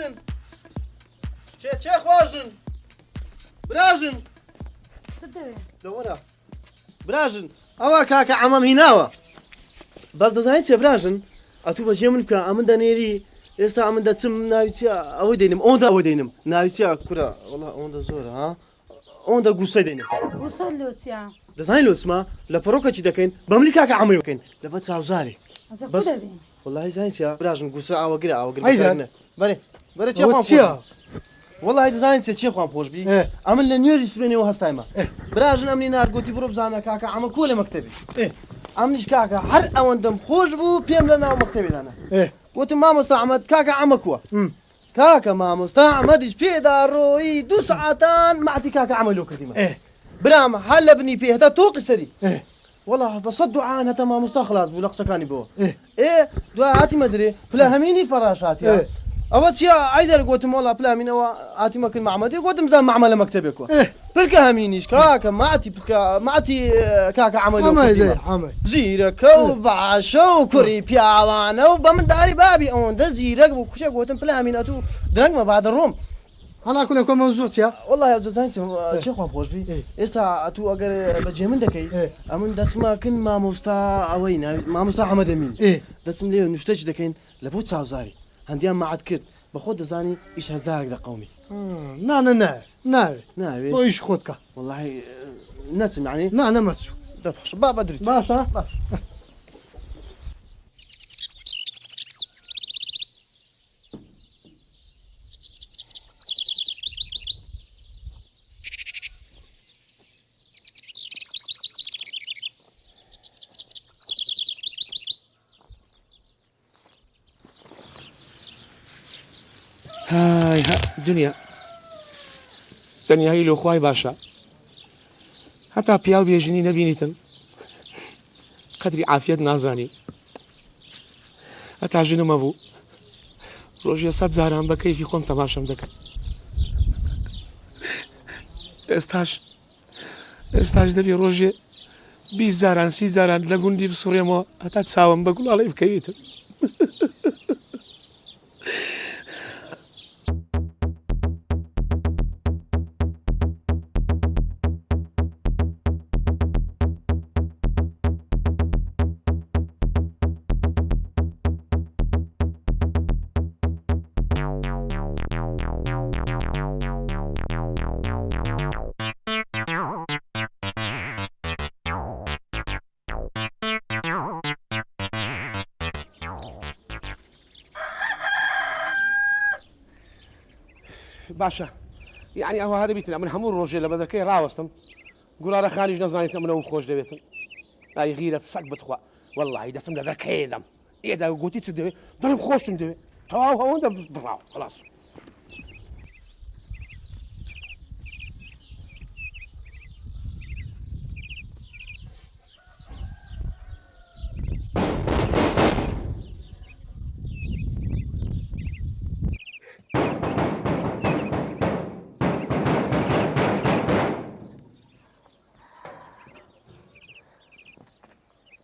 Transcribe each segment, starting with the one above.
خواژن چێ خواژن براژن لەوەرە براژن ئەوە کاکە عەمەم هیناوە بەس دەزانیت چێ براژن ئەتوو بەجێ من بکە ئەمن دەنێری ئێستا ئەمن دەچم ناوی چیە ئەوەی دەینم ئەوەندا ئەوە دەینم ناوی چیە کورە وەڵا ئەوەندە زۆرە ها ئەوەندە گوسەی دەینم دەزانین لۆچمە لە پەڕۆکە چی دەکەین بەملی کاکە عەمەی بکەین لەبەر چاوزاری بەس والله زين يا براجن قصة أوجرا أوجرا بري چه والله زين چه خوام خوش بي عمل لنيوري سبني وهستايما براجن أمني نار قلتي برو بزانا كاكا عمل كل مكتبي أمنيش كاكا هر أوندم خوش بو بيم لنا ومكتبي لنا قلت ما مستعمد كاكا عمكوا كاكا ما مستعمد إيش بيدا روي 2 ساعتان معتي كاكا عملوا كتيمة برام هل ابني فيه هذا توقي سري والله بصدوا عانها تمام مستخلص بلقصة كاني بو ايه دعاتي ما ادري فلا هميني فراشات يا اول شيء عايزر قلت والله فلا مين اتي مكن معمدي قلت مزال معمل مكتبك بالكا همينيش كاكا ما عتي كاكا عملوا زيرك وبعشو كوري بياوانا وبمن داري بابي اون ده زيرك وكشي قلت فلا مين اتو درنگ ما بعد الروم هلا كلكم موضوع يا والله يا زين شيخ خواب خوش بي استا اتو اگر بجي من دكي امن دسما كن ما مستا اوينا ما مستا حمد امين دسم ليه نشتج دكين لبوت ساوزاري هنديان ما عاد كرت بخود زاني ايش هزارك ده قومي نا وايش خودك والله نسم يعني نا مسو دبش بابا درت باشا هاي دنيا دنيا هي لو خواي باشا حتى بياو بيجني نبينيتن قدري عافية نازاني حتى جنو مبو روجي صد زهران بكيفي خوم تماشم دك استاش دبي روجي 20 زهران 30 زهران لقوندي بسوريا ما حتى تساوم بقول علي بكيتن باشا يعني هو هذا بيتنا من همون روجي لما ذكي راوستم قول أنا خانج نزاني أمنا وخوش دبيتن أي غيرة صق بتخوا والله إذا سمنا ذاك هيدم إذا قلتي تدبي ضرب خوش تدبي تواو هو ده براو خلاص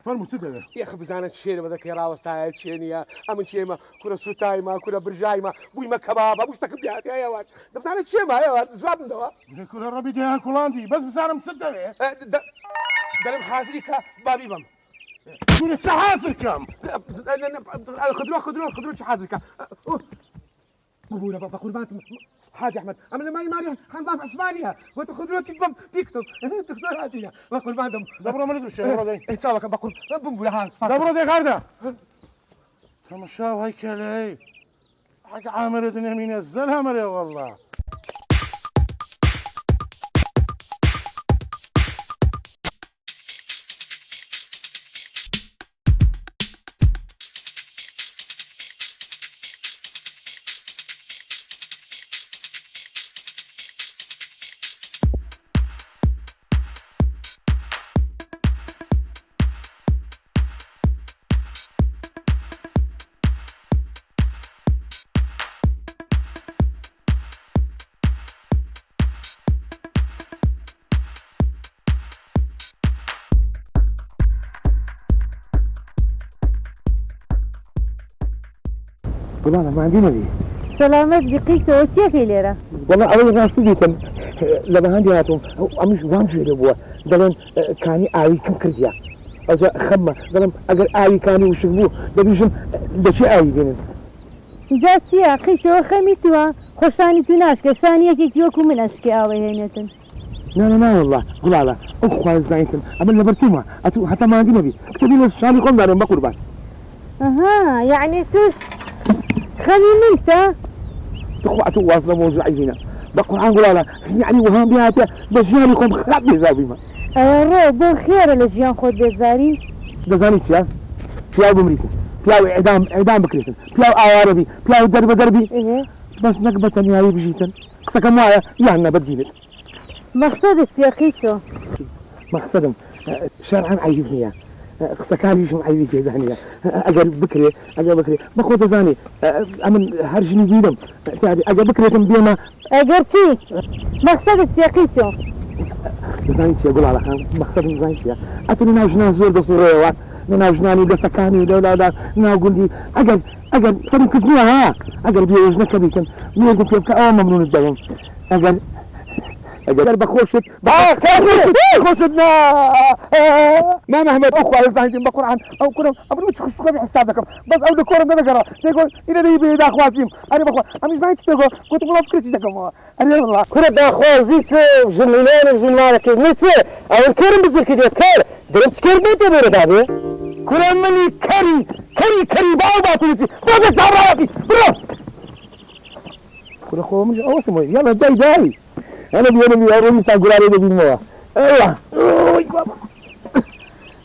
فرمو تدبي يا أخي بزانة الشيء بدك يا راوستاي تشينيا أمن شيء ما كنا سوتاي ما كنا برجاي ما بوي ما كبابا مش تكبيات يا واد ده بزانة الشيء ما يا واد زواب من دوا كل ربي ده كولاندي بس بزانة مصدقه ده محاسرك بابي بام كل شحاذر كم خذوا شحاذرك بابونا بابا قربان حاج احمد عمل ما يماري حنضاف اسبانيا وتاخذوا تبم بيكتب دكتور هاتينا وقربان دبرو من الشيء دي اتساوى كم بقول بقول ها دبرو دي غارده تمشاو هيكلي حق عامر الدنيا من الزلها مري والله قربان ما عندي نبي سەلامەت بقیتەوە چیەکەی لێرە؟ والله ئەوەی ڕاستی دیتم لە بەهاندی هاتووم ئەمیش وام ژێرە بووە دەڵێن کانی ئاوی کم کردیا ئەوجا خەممە دەڵم ئەگەر ئاوی کانی وشک بوو دەبیژم دەچێ ئاوی بێنن جا چییە قیتەوە خەمیتووە خۆشانی تو ناشکە شانی یەکێکی وەکو من ئەشکی ئاوەی هێنێتن نا والله گوڵاڵە ئەو خواز زانیتم ئەمە لە بەرتومە ئەتو هەتا ماندی نەبی کتەبی لە شانی خۆم دارم بە قوربان ئەها یعنی توش خەمی منتە؟ تخوا ئەتو واز لە مۆزوعی هینە بە قورعان گوڵاڵە یعنی وهام بهاتە بە ژیانی خۆم خراپ بێزابیمە ئەوە ڕۆ بۆ خێرە لە ژیان خۆت بێزاری؟ دەزانی چیە؟ پیاو بمریتن پیاو ئێدام بکرێتن پیاو ئاوارە بی پیاو دەر بە دەربی بەس نەک بە تەنیایی بژیتن قسەکەم وایە یان نەبەدگینت مەقسەدت چییە قیچۆ؟ مەقسەدم شەرعەن عەیب نییە قسەکانیشم عەیبی تێدا نییە ئەگەر بکرێ بە خۆ دەزانی ئەمن هەر ژنی دیدم ئەگەر بکرێتم بێمە ئەگەر چی؟ مەقسەدت چییە قیچۆ؟ دەزانی چیە گوڵاڵەکان مەقسەدم دەزانی چییە ئەتونی ناو ژنان زۆر دەسوڕێەوە ناو ژنانی دەسەکانی لەولادا ناو گوندی ئەگەر سەرم کەس نییە ها ئەگەر بێژ نەکە بیتم مێردم پێ بکە ئەوە مەمنونت دەبم ئەگەر بەخۆشت خۆشت ما محمد ئەوخوا زانیتم بە قورعان ئەو کوڕم ئەمڕۆ خوشکەمی حساب دەکەم بەس ئەو دەکۆرم نەدەگەڕا تێگۆ ئینە دەی بێ داخوازیم ئەرێ بەخوا ئەمیش زانیت تێگۆ گوتم وڵا بکرێتی دەکەمەوە ئەرێ وڵا كنا داخوازي ژنانە كيف او الكرم بزرك ديال كار درت كير بيت بيرد هذا كل مني كري باو باتولتي بابا زعرافي برو كل خو مش أو اسمه يلا داي أنا بيوم ياروني تقول عليه بالمويه أيوة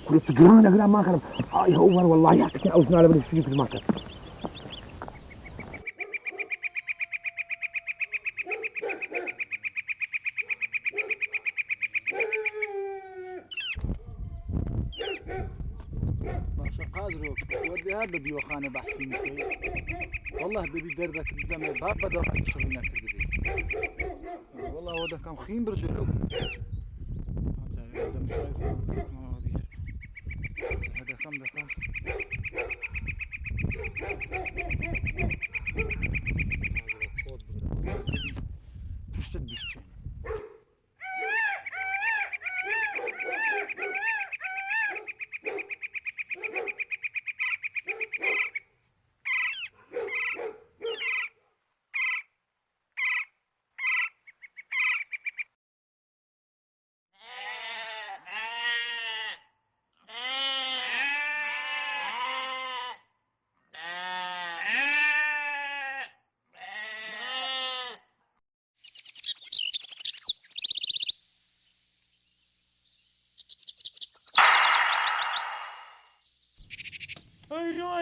كل تقرأنا قرأ ما خلنا هاي هو والله يحكي أوزنا على بني في المكان باشا قادرك ودي هذا ديوخانه بحسين فيه والله دبي دردك قدام باب بدر تشغلنا كردبي والله هذا كان خيم برجلو هذا كم دقيقة تشتد بالشين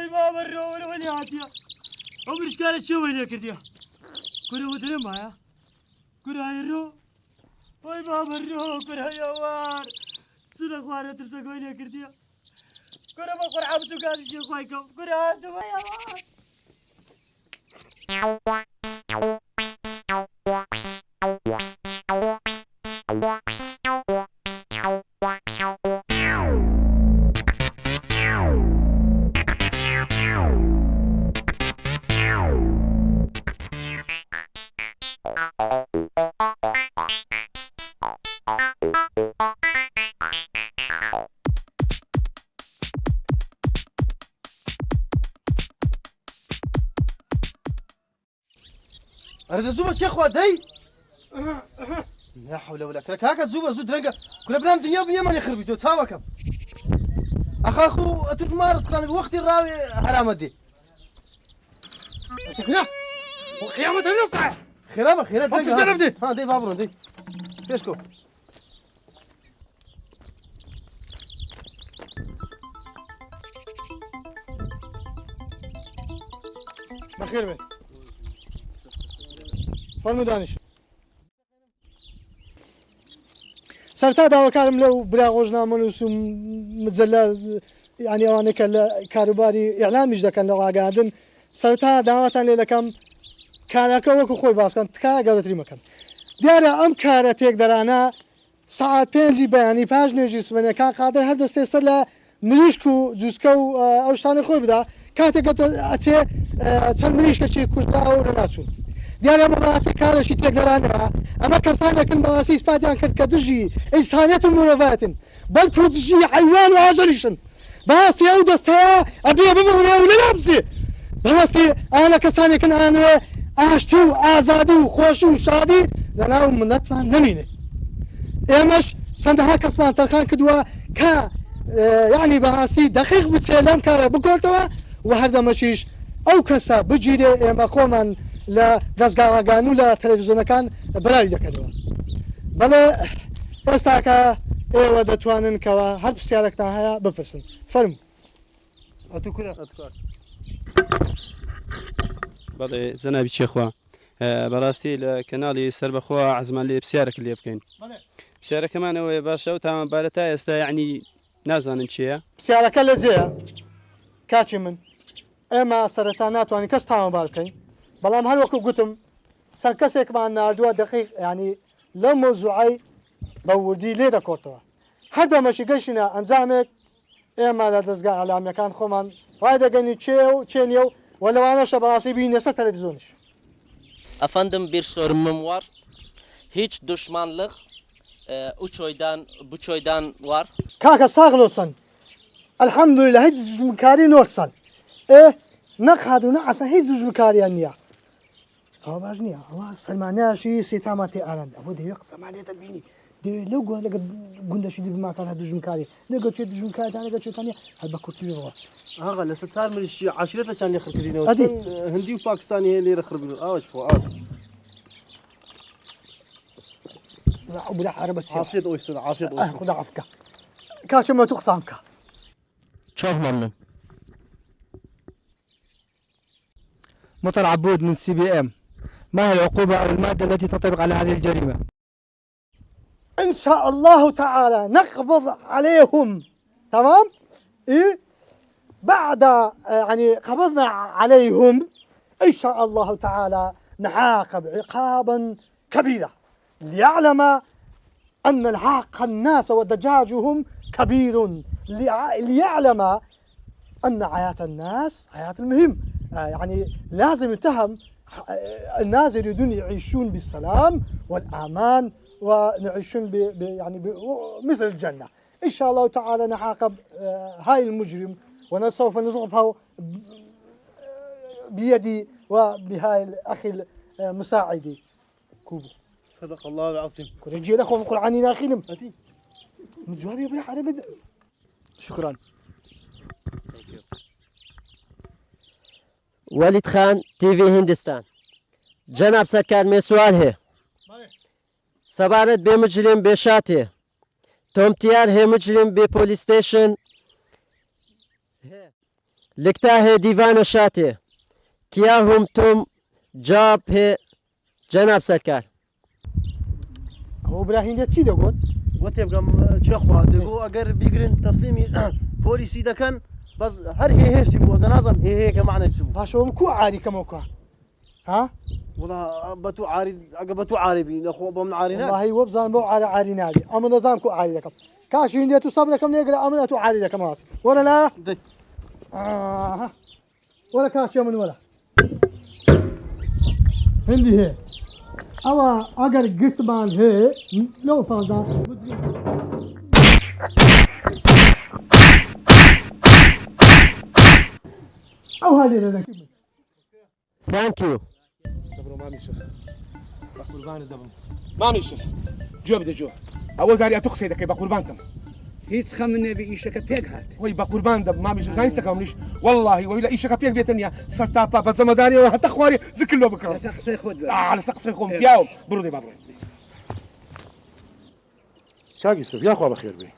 روي بابا الروي وين عاتيا عمرش كانت شو وين كرديا كره ودري معايا كره هاي الرو وي بابا الرو كره يا وار سنة خوارة ترسك وين كرديا كره ما قرعة بسوكاتي شو خوايكم كره هذا يا وار أرد الزوبة شيخ وادي لا حول ولا قوة هكا الزوبة زود رنقة كنا بنام دنيا وبنيا ما يخربي تو تساوى كم أخاكو أتجمار تقران الوقت الراوي حرام دي سكنا وقيامة النصع خرابة خيرات رنقة دي ها دي بابرون دي فيشكو بخير بي فرمو دانش سرتا داواکارم لەو برا ڕۆژنامە نووس و مجلە یعنی ئەوانەی کە لە کاروباری ئیعلامیش دەکەن لە ڕاگەاندن سەرتا داواتان لێ دەکەم کارەکە وەکو خۆی باسکەن تکایە گەورەتری مەکەن دیارە ئەم کارە تێکدەرانە سەعات 5 بەیانی پاش نوێژی سبەنەکان قادر هەر دەستێ سەر لە مریشک و جوسکە و ئەو شتانەی خۆی بدا کاتێک ئەچێ چەند مریشکەی کوژدا و لە ناچوون دیارە ئەمە بەڵاسی کارەشی تێکدەرانەوە ئەمە کەسانێکن بەڵاسی ئیسپاتیان کرد کە دژی ئینسانیەت و مرۆڤەتن بەڵکو دژی حیوان و ئاژەلیشن باسی ئەو دەستەیە ئەبێ ببڵێ و لەنابزێ بەڕاستی ئاە کەسانێکن ئانوێ ئاشتی و ئازادی و خۆشی و شادی لەناو منەتمان نەمینێ ئێمەش چەندەها کەسمان تەرخان کردووە کە یعنی بەڕاستی دەقیق بچێ لەم کارە بکۆتەوە و هەردەمەشیش ئەو کەسە بگیرێ ئێمە خۆمان لە دەستگاڵەکان و لە تەلەڤیزیۆنەکان بەراوی دەکەنەوە بەڵێ ئێستاکە ئێوە دەتوانن کەوە هەر پرسیارێکتان هەیە بپرسن فەرموو بەڵێ زەنابی چێخوا بەڕاستی لە کەناڵی سەربەخوا عزمان لێ پرسیارێک لێ بکەین پرسیارەکەمانەوەی باشە و تاوانبارە تا ئێستا یعنی نازانن چییە پرسیارەکە لە جێە کاچی من ئێمە سەرەتا ناتوانین کەس تاوانبار بکەین بەڵام هەر وەکو گوتم چەند کەسێکمان نردووە دقیق ینی لەو مۆزوعی بە وردی لێ دەکۆتەوە هەر دەمەشی گەشتینە ئەنجامێک ئێمە لە دەستگا ئەلامیەکان خۆمان ڕای دەگەنی چێ و چێ نیە و لەوانەشە بەڕاستی بینێسە تەلەڤیزیۆنیش Efendim bir sorunum var. Hiç düşmanlık bu köyden var. کاکە ساغڵۆسن ئەلحەمدولیلا هیچ دژمنکاری نۆرسن نەخات و نەعەسە هیچ دژمنکاریان نییە ئەوە باش نییە ئەوە سەلمانیاشی سێتامان تێ ئاراندا بۆ دەوێت قسەمانێتە بینی دەوێت لەو گوۆ لەگە گوندەشی دیبماکان هە دژمنکاری لەگە چێت دژمنکاریتان لەگە چێتانە هەر بە کورتیەوە ئاغا لەسەر چار مریشی عاشرەتەتان لێ خڕکردینەوە هەندی و پاکستانی هەیە لێرە خڕبن ئاوەش خۆ بلا عربة عافية أويسر عافية أويسر خدا عفكا كاتش ما تقسمك شوف ممنون مطر عبود من CBM ما هي العقوبة أو المادة التي تنطبق على هذه الجريمة؟ إن شاء الله تعالى نقبض عليهم تمام؟ إيه؟ بعد يعني قبضنا عليهم إن شاء الله تعالى نعاقب عقابا كبيرا ليعلم أن الحق الناس ودجاجهم كبير ليعلم أن حياة الناس حياة المهم يعني لازم يتهم الناس يريدون يعيشون بالسلام والأمان ونعيشون يعني مثل الجنة إن شاء الله تعالى نعاقب هاي المجرم وسوف نضربه بيدي وبهاي الأخي المساعدي كوبو صدق الله العظيم كوريجي لك وقول عني ناخينم من جوابي بلا عربي شكرا ولید خان TV هندستان جناب سرکار میں سوال ہے سبارت بے مجرم بے شات ہے تومتیار ہے مجرم بے پولیس اسٹیشن لکھتا ہے دیوان شات ہے کیا ہم تم جواب ہے جناب سرکار هو براهين تشي دقول وتبقى شيخوا دقوا أجر بيجرين تسليمي بوليسي ده كان بس هر هي سبوا تناظم هي كمعنى يسبوا باشا مكو عاري كموكا ها والله بتو عاري بتو عاربي أخو بمن عارينا والله هو بزان بو عاري نادي أما نظامكو عاري لكم كاشين ديتو صبركم نقرأ أما تو عاري لكم راسي ولا لا ولا كاشي من ولا هندي هي أما أجر قسمان هي لو فاضا أو هذه لنا ثانك يو مامي شوف جو بدي جو أول زاري أتوخسي دكي بقربانتم هیچ خەمنێ بە ئیشەکە پێک هات وەی بە قوربان دەم مامی زانستەکەملیش واللهی وەی لە ئیشەکە پێک بێتنیا سەرتاپا بە جەمەداریەوە هەتە خواری زکلۆ بکڕ لەسەر قسەی خۆت لەسەر قسەی خۆم پیاوم بڕۆ دێ با بڕۆ کاکی سف یاخوا بەخێر بێ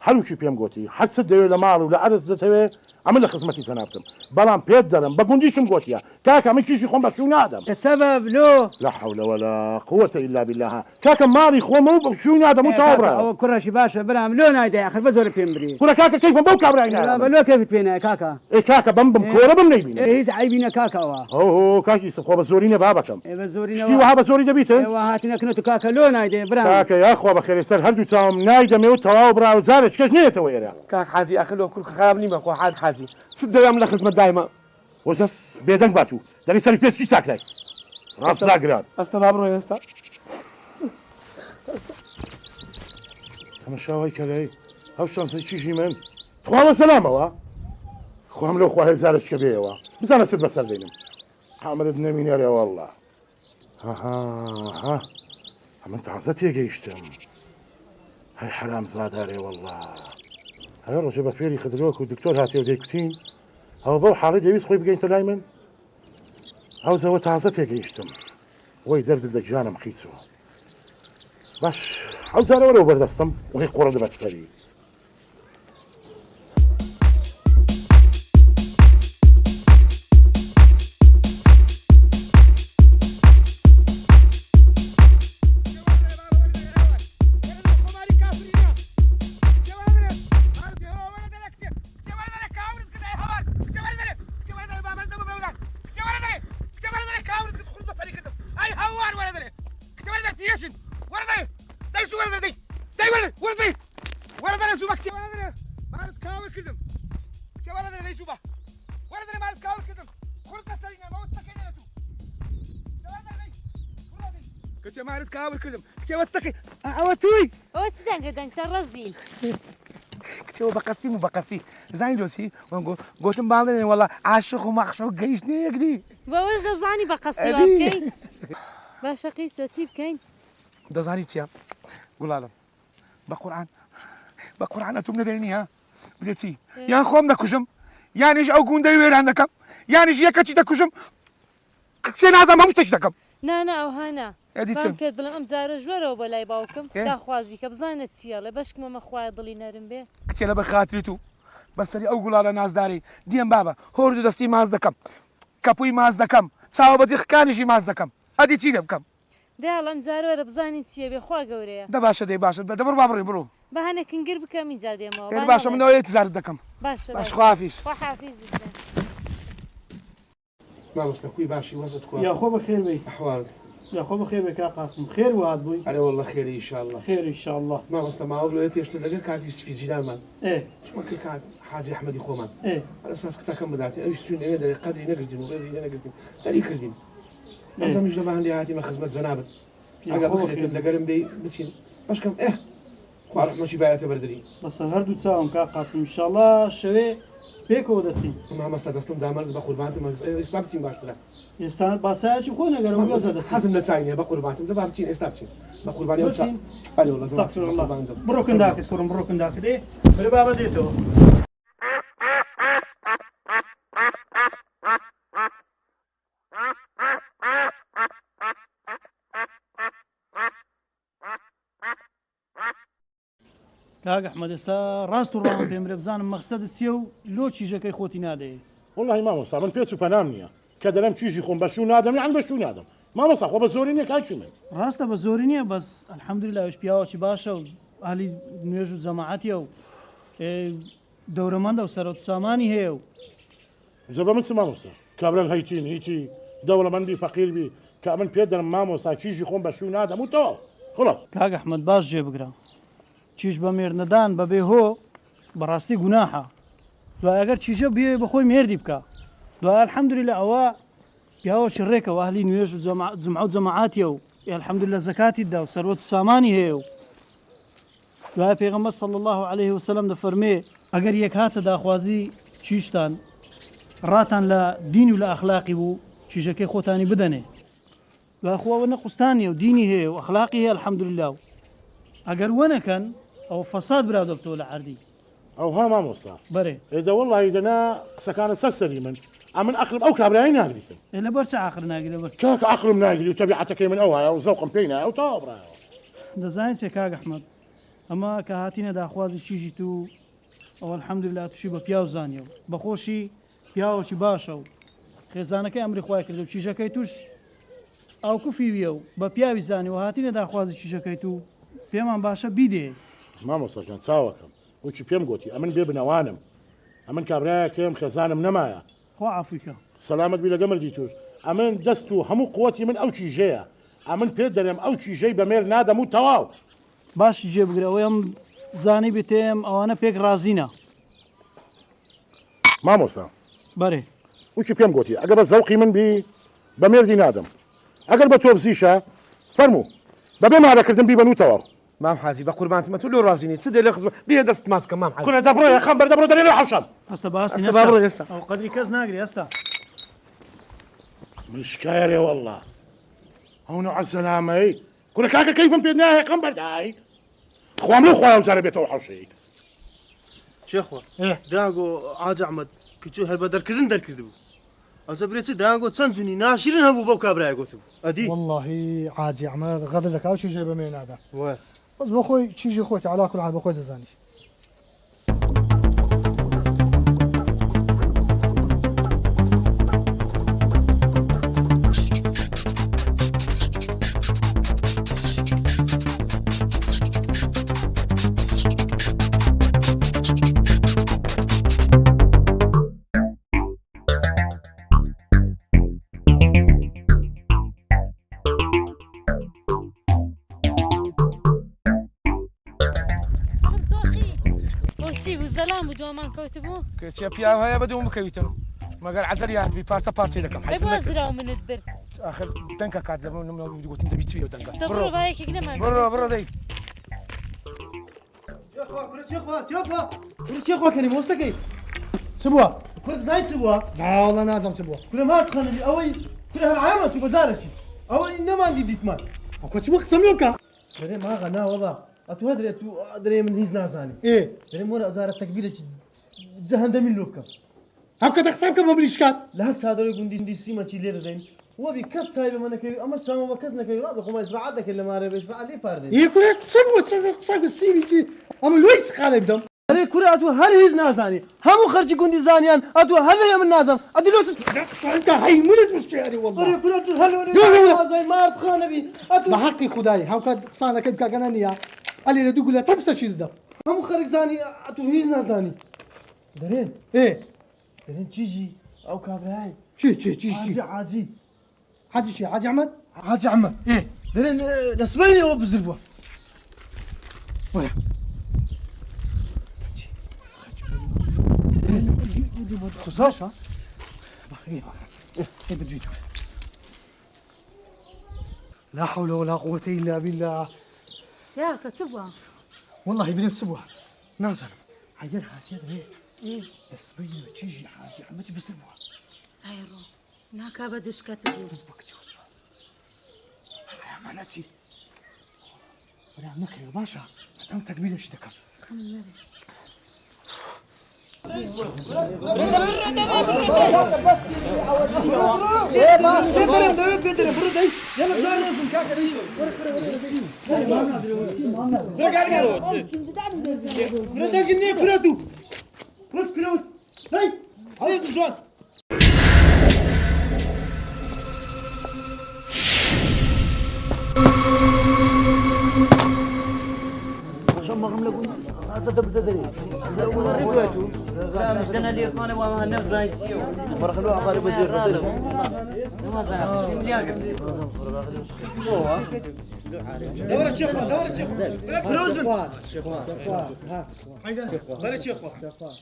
هەروکی پێم گوتی حەد چ دەوێت لە ماڵ و لە عەرز دەتەوێت ئەمە لە خزمەتی جەنابتم بەڵام پێت دەڵم بە گوندیشم گوتیە کاکە من کیشی خۆم بەشوو نادەم السبب لۆ لا حول ولا قوة إلا بالله كاكا ماري خو مو بشو نادم مو تابرا أو كرشي باشا برام لو نايدا آخر بزور بيمبري كورا كاكا كيف بو كابرا لا بلو كيف بينا كاكا إيه كاكا بمبم كورا بمنيبين إيه زعيبين كاكا وا أوه كاكي سبخو بزورينا بابكم بزورينا شتي وها بزوري دبيتن وهاتنا كنتو كاكا لو نايدا برام كاكا يا أخوة بخير سر هل دوتام نايدا ميو تواو برا وزارش كيف نية تويرا كاك حازي أخلو كل خراب نيمة خو حاد حاجی چ دەوێم لە خزمەت دایمە وەزەس بێدەنگ باتوو دەبی سەری پێچی چاکرای ڕاست زاگران ئەستا با بڕۆی ئێستا تەمەشاوای کەلەی ئەو شانسەی چیژی من خوا بەسەلامەوە خوام لەو خوا هێزارە چکە بێەوە بزانە چت بەسەر دێنم حاملت نەمینێرێ وەڵڵا ها ئەمن تازە تێگەیشتم هەی حرام زادارێ وەڵڵا هەر ڕۆژێ بە فێری خدرۆک و دکتۆر هاتێ و دەیکوتین ئەوە بەو حاڵی دەویست خۆی بگەینتە لای من ئەو زەوە تازە تێگەیشتم وەی دەردت لە گیانم خیچەوە باش ئەو جارە وەرەوە بەردەستم وەی قوڕە دەبەت سەری کچێ مارت کاور کردم کچێوە تەکەی ئەوە توی ئەوە چ دەنگە دەنگتە ڕەزیل کچێوە بەقەستیم و بەقەستی زانی دۆسی گوتم باڵێنێ وەڵا عاشق و مەخشە و گەیشتنی یەکدی بەوەش دەزانی بەقەستی وا بکەین باشە قیسۆ چی بکەین دەزانی چییە گوڵالم بە قورعان ئەتوم نەدەێنی ها بدێ چی یان خۆم دەکوژم یانیش ئەو گوندەی وێران دەکەم یانیش یەکەچی دەکوژم کچێ نازانم هەموو شتێکی دەکەم نانا ئەوهانە پێت بڵم ئەم جارە ژوەرەوە بە لای باوکم داخوازی کە بزانێت چییە لە بەشکمەمە خوای دڵی نەرم بێ کچێ لە بە خاتری و بەسەری ئەو گوڵالە نازداری دیێم بابە هۆرد و دەستی ماز دەکەم کەپووی ماز دەکەم چاوە بەجیخەکانیشی ماز دەکەم ئەدی چی لێ بکەم داڵم جارۆرە بزانی چییە بێ خوا گەورەیە دە باشە دەی باشە دەبڕ با بڕێ بڕۆ بەهانەکنگر بکەم اینجا دێمەوە باشە منەوەی تجارت دەکەم باش خوافیش مامۆستا خوی باشی وەزت کو یاخۆ بەخێر بێ ئەحوالت یاخۆ بەخێر بێ کا قاسم خێر وات بووی ئەرێ وەڵڵە خێری ئینشاءالله خێر ئینشاءالله مامۆستا ماوە لەوێ پێشتر لەگەر کاکی سفیزیرانمان چۆنکە کاک حاجی ئەحمەدی خۆمان هەر ئەساس کچاکەم بداتێ ئەویش چوین ئەوێ دەرێ قەدری نەگرتین و ڕێزی نەگرتین دەری کردین ئەمەش لە بەهەندی هاتیمە خزمەت جەنابەت ئەگەر بخرێتن لەگەرم بێ بچین باشکەم خوا ڕەحمەتی بایەتە بەردەری بەسەر هەردوو چاوم کا قاسم ئینشاءالله شەوێ پێکەوە دەچین مامۆستا دەستم دامەرز بە قوربانتم ئێستا بچین باشترە ئێستا باچایەکی خۆ نەگەرم حەزم لە چاینێ بە قوربانتم دەبا بچین ئێستا بچین بە قوربانی بچین بڕۆ کنداکەت کوڕم بڕۆ کنداکەت بەرە بابە دێتەوە کاک ئەحمەد ئێستا ڕاست و ڕاوان پێم برێ بزانم مەقسەدت چییە و لۆ چیژەکەی خۆتی نادەیە وڵی مامۆستا من پێچ و پەنام نییە کە دەرم چیژی خۆم بەشو نادەم یان بەشو نادەم مامۆستا خۆ بە زۆری نییە کاکی من ڕاستە بە زۆری نییە بەس ئەلحەمدولیلا ئەوش پیاوەکی باشە و ئالی نوێژ و جەماعەتیە و دەورەمەندە و سەرۆت سامانی هەیە و زەبە من چ مامۆستا کابران هەیتین هیچی دەوڵەمەندی فەقیربی کە من پێ دەرم مامۆستا چیژی خۆم بەشو نادەم و تۆ خلاص کاک ئەحمەد باش جێ بگرە چیش بە مێردنەدان بەبێ هۆ بەڕاستی گوناحە دوای ئەگەر چیژە بێ بەخۆی مێردی بکە دوای ئەلحەمدولیلا ئەوە پیاوەکی ڕێکەوە ئەهلی نوێژ و جمعە و جەماعەتیە و ئەلحەمدولیلا زەکاتیدا و سەروەت و سامانی هەیە و دوای پێغەمبەر صلی الله علیه وسلم دەفەرمێ ئەگەر یەک هاتە داخوازی چیشتان ڕاتان لە دین و لە ئەخلاقی بوو چیژەکەی خۆتانی بدەنێ دوای خۆەوە نەقوستانیە و دینی هەیە و ئەخلاقی هەیە ئەلحەمدولیلا و ئەگەر وەنەکەن ئەو فەساد برا دەبتەوە لە عەردی ئەو ها مامۆستا بەرێ ئێدە وەڵی دەنا قسەکانت سەرسەری من ئەمن ئەقلم ئەو کابرایی ناگریتم لەبەر چ عاقل ناگیرە بەر کاکە عقلم ناگری و تەبیعەتەکەی من ئەوایە و زەوقم پێی نایە و تا بڕایەوە دەزانین چێ کاک ئەحمەد ئەمە کە هاتینە داخوازی چیژی تو ئەوە ئەلحەمدولیلا تووشی بە پیاو زانیە و بەخۆشی پیاوەکی باشە و خێزانەکەی ئەمری خوای کردو و چیژەکەی توش ئەو کوفیویە و بە پیاوی زانی و هاتینە داخوازی چیژەکەی تو پێمان باشە بیدێ مامۆستاجان چاوەکەم وچی پێم گوتی ئەمن بێ بنەوانم ئەمن کابراایەکەم خێزانم نەمایە خوا عەفویکە سەلامەت بی لەگە مردی توش ئەمن دەست و هەموو قووەتی من ئەو چیژەیە ئەمن پێ دەرێم ئەو چیژەی بەمێر نادەم و تەواو باشی جێبگرە ئەوەی ئەم زانی بێتێم ئەوانە پێک ڕازینە مامۆستا بەێ وچی پێم گوتی ئەگەر بە زەوقی من بی بە مێردی نادەم ئەگەر بە تۆ بزیشە فەرموو بەبێ مارەکردن بی بەنووتەوە مام حاجی بە قوربانتمە تو لۆ ڕازینی چ دێ لە خزم بێ دەست ماچکە مام حاجی کورە دەبڕۆ خەم بەردەبڕۆ دەرێ لە حەوشەم ئەستا باسی ئەستا با بڕۆ ئێستا ئەو قەدری کەس ناگری ئەستا مشکایە والله ئەو نوع سەلامەی کورە کاکە کەیفم پێ نایە خەم بەردای خوام لەو خۆیان جارە بێتەوە حەوشەی چێخوا داگۆ ئاج ئەحمەد کچۆ هەر بە دەرکردن دەرکردبوو ئەوچە برێت داگۆ چەند جوونی ناشرین هەبوو بەو کابرای گوتبوو ئەدی والله عاجی ئەحمەد غەدر دەکا و چیژێ بەمێ نادا بەس بۆ خۆی چیژی خۆی عەلا کول حال بە خۆی دەزانی زەلام و دۆمان کەوتبوو کێ پیاو هەیە بە دووم بکەویتم مەگەر عەزەریات بی پارچە پارچەی دەکەم بۆ زراو منت برد آخر دەنگە کات لە گوتم دەبی چوی و دەنگە بڕۆ باەکێک نەمان بڕۆ دەی چێخوا کەنی مۆستەکەی چ بووە کورد زای چ بووە ناوەڵە نازەم چ بووە کورم هات خەنەبی ئەوەی کورە هەعامە چوو بەزارەکی ئەوەی نەماندی دیتمان ئەو کۆ چ بووە قسەم لێ بکە دەرێ ماغە ناوەڵا ئەتو هەدرێت و دەرێ من هیچ نازانی دەرێم وەرە ئەزارە تەکبیرێکی جەهەندەمی لۆ بکەم ئەو کە دەخسام کە بە بریشکات لە هەر چادرەی گوندی سیمەکی لێ دەدەین وەبی کەس چای بە منەکەوی ئەمە چاوە بە کەس نەکەوی ڕاد خۆمای زراعەت دەکرد لە مارە بێ زراعەت لێ پاردێت کورە چ بووە چەند سیمی چی ئەمە لۆی چ خاڵێ بدەم ئەرێ کورە ئەتو هەر هیچ نازانی هەموو خەرجی گوندی زانیان ئەتو هەر لێ من نازەم ئەدی لۆ قسانکە هەیمونت وشتیاری والله ئەرێ کورە تو هەر لۆ نازای مارد خانەبی ئەتو بە حەقی خودایی هەوکە قسانەکەی بکەگەنە نییە ئەلێ لە دوو گولە تەپسەشی دەدەم هەموو خەرک زانی ئەتو هیچ نازانی دەرێن دەرێن چیژی ئەو کابرای چی حاجی حاجی چی حاجی ئەحمەد حاجی ئەحمەد دەرێن لە سبەینەوە بزر بووە وەرە خزاشە لا حول ولا قوة إلا بالله یا کە چ بووە والله بريم سبوها نازل عير هاتي دريت دسبيني وتيجي حاجي عمتي بسلموها ئایڕۆ ناکا بە دوشکەت بوو بكتي وصفا يا مانتي ولا نكري باشا مدام تقبيل ايش دكر مجدنا اللي يكون هو نفس زي مرخلو عقارب وزير ما زال تسلم لي اقر دورة شيخ بروزمن بري شيخ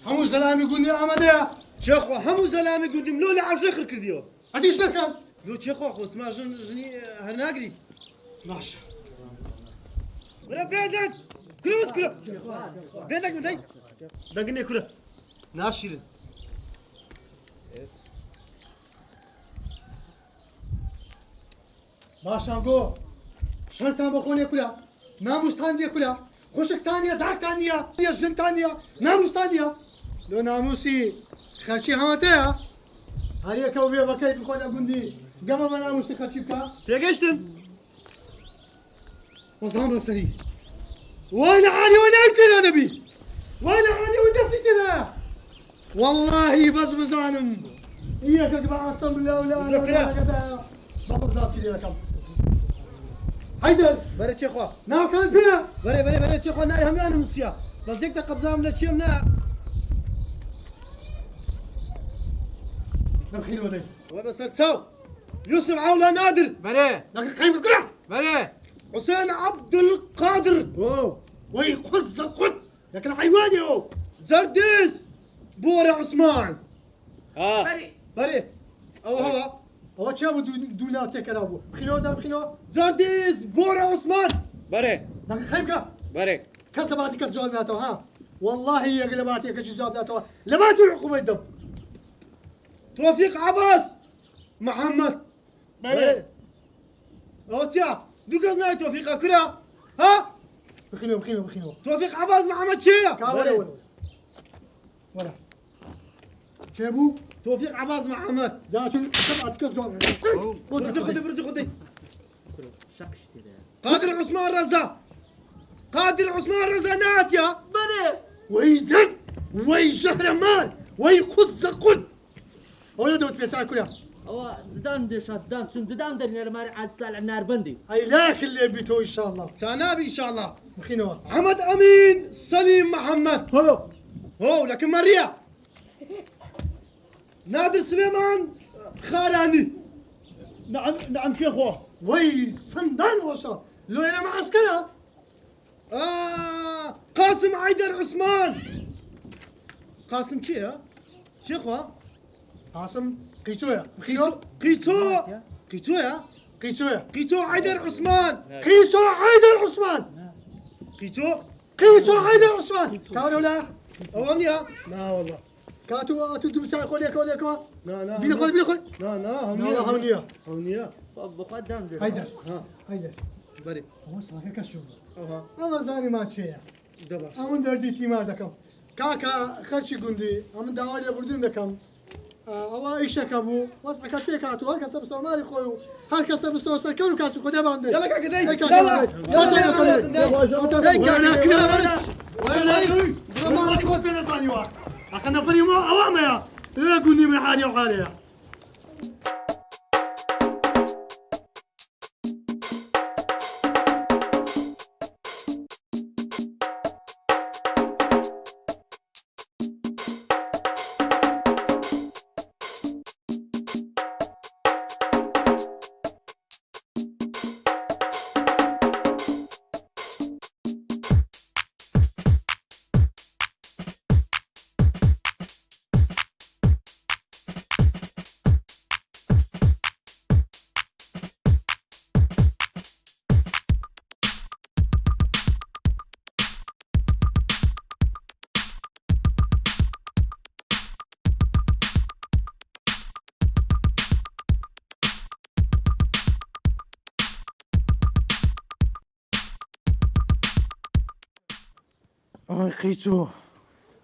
همو زلامي قولني أمديا شيخ همو زلامي قولني ملو اللي عاوز يخر كرديو هديش لكن لو شيخ خو اسمع جني هناقري ماشي ولا بيدك كروس كرو بيدك مدي دقني كرو ناشيرن باشانگو شرطان بخوني كلا ناموستان دي كلا خوشكتانيا داكتانيا يا جنتانيا ناموستانيا لو ناموسي خرشي همتها هاريا كوبيا بكيف بخون أبوندي قام ما ناموستي خرشيبكا تيجيشتن وزام بسري وين عالي وين أكل نبي وين عالي وين دستي والله بس بزانم إياك أقبع أصلا بالله ولا أنا بابا بزاب تشيلي لكم هيدا بري شيخوا ناو كان فينا بري شيخوا ناي هم أنا مسيا بس ديك تقبضام للشيم نا نبخيل ودي وبس تساو يوسف عولا نادر بري لكن قيم القرع بري حسين عبد القادر وي خز القد لكن حيواني هو زرديس بوري عثمان بەێ ئەوە ئەوە چا بوو دوو ناو تێکەرا بوو بخینەوە جا بخینەوە جاردیز بۆرە عوسمان بەرێ خەی بکە بەرێ کەس لە باتی کەس جواب ناتەوە ها والله یەک لە باتێکەکی جواب ناتەوە لە باتی حکوومەت دەم تۆفیق عەباس محەممەد ئەوە چیا دوو کەس ناوی تۆفیقە کورا ها بخینەوە تۆفیق عەباس محەممەد چێیە وەرە چێ بوو تۆفیق عەباس محەممەد زاچون کەس جواب برج خودی قادر عثمان رضا قادر عثمان رضا ناتيا بله وي درد وي شهرمان وي خز قد ولا دوت في ساعة كلها هو ددان دشات ددان شن ددان درني ماري عاد سال النار بندي اي لاك اللي بيتو ان شاء الله سنابي ان شاء الله مخينوا عمد امين سليم محمد هو لكن مريا نادر سليمان خاراني نعم شيخو وي صندان وشا لو انا معسكرها قاسم عيدر عثمان قاسم شي ها شيخو قاسم قيتويا قيتو عيدر عثمان قيتو عيدر عثمان قيتو عيدر عثمان كانوا لا اوانيا لا والله كاتو دبساي خوليك لا بيلي خوي لا هونيا بقدم هيدا بري هو صراحة كشوف أما زاني ما تشيا أمن دردي تيمار دكم كاكا خرشي قندي أمن داولي بردون دكم أوا إيشك أبو واسع كتيك هاتو هل كسب سومالي خويو هل كسب سوسر كانوا كاسب خدها باندي يلا كاكا داي يلا ما تقول بين زاني واحد أخذنا فريمو أوامي يا إيه قندي من حالي وحالي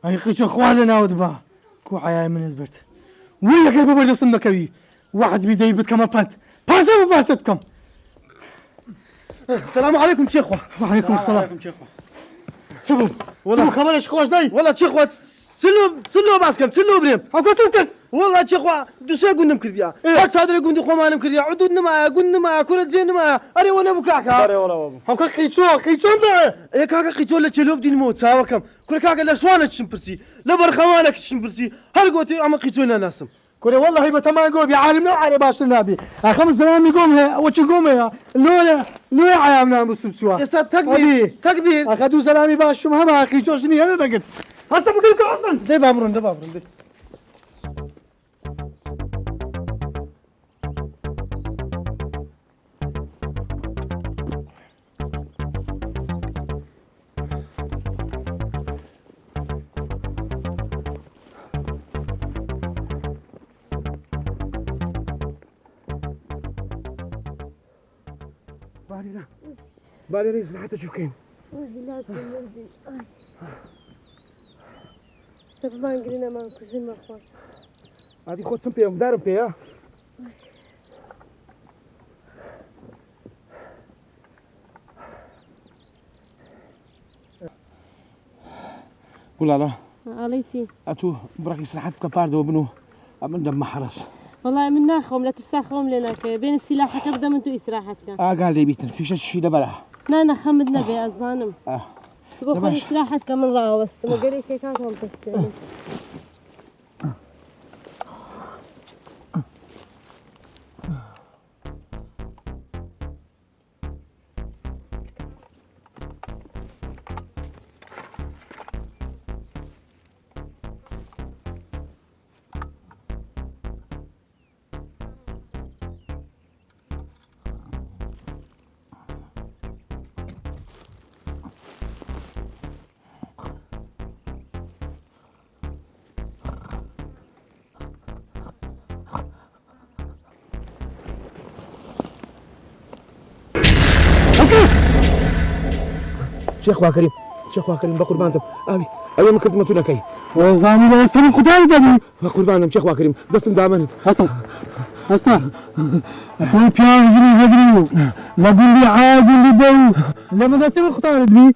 أي قيتو خوالي ناود با كو عياي من البرد ويا كيف بابا جسم نكوي واحد بيدي يبت كما بانت باسا باساتكم السلام عليكم شيخو وعليكم السلام شبو والله خبر ايش خوش داي والله شيخو سلو باسكم سلو بريم هاو كنت والله شيخو دوسا قندم كرديا هات هذا قندي خو مانم كرديا عدود نما قند نما كره زين نما اري وانا بكاكا اري ولا بابا هاو قيتو بقى ايه كاكا قيتو لا تشلوب دي الموت ساوكم كل كاكا لا شوانك تشمبرسي لا برخوانك تشمبرسي هل قوتي اما قيتونا ناسم كوري والله هي بتمان قوم يا عالم لا عالم باش النبي خمس زمان يقوم هي وش يقوم يا لولا عيامنا مسلم سوا استاذ تكبير اخذوا سلامي باش ما ما اخي شوشني انا دقت هسه بقول لكم اصلا دي بابرون دي بالي ريس حتى شو كاين لا تنزل سبحان قرينا ما كل ما خوش هذه خذ سمبيا مدارب فيها ولا لا عليتي اتو براك يسرحت كبارد وبنو من دم محرس والله من ناخهم لا ترساخهم لنا بين السلاح كبدا من تو استراحتك قال لي بيتن في شيء دبله لا خمدنا بي الظانم تبغى استراحتك من راوست ما قال لي كيف كانت تستلم شيخ واكريم شيخ واكريم بقربانتم أبي من كنت نكي وزاني لا يستمر خداني دبي بقربانم شيخ واكريم دستم دامنت هستا أخوي بيان جري هدريو لا قول لي عاد اللي بو لما يستمر خداني دبي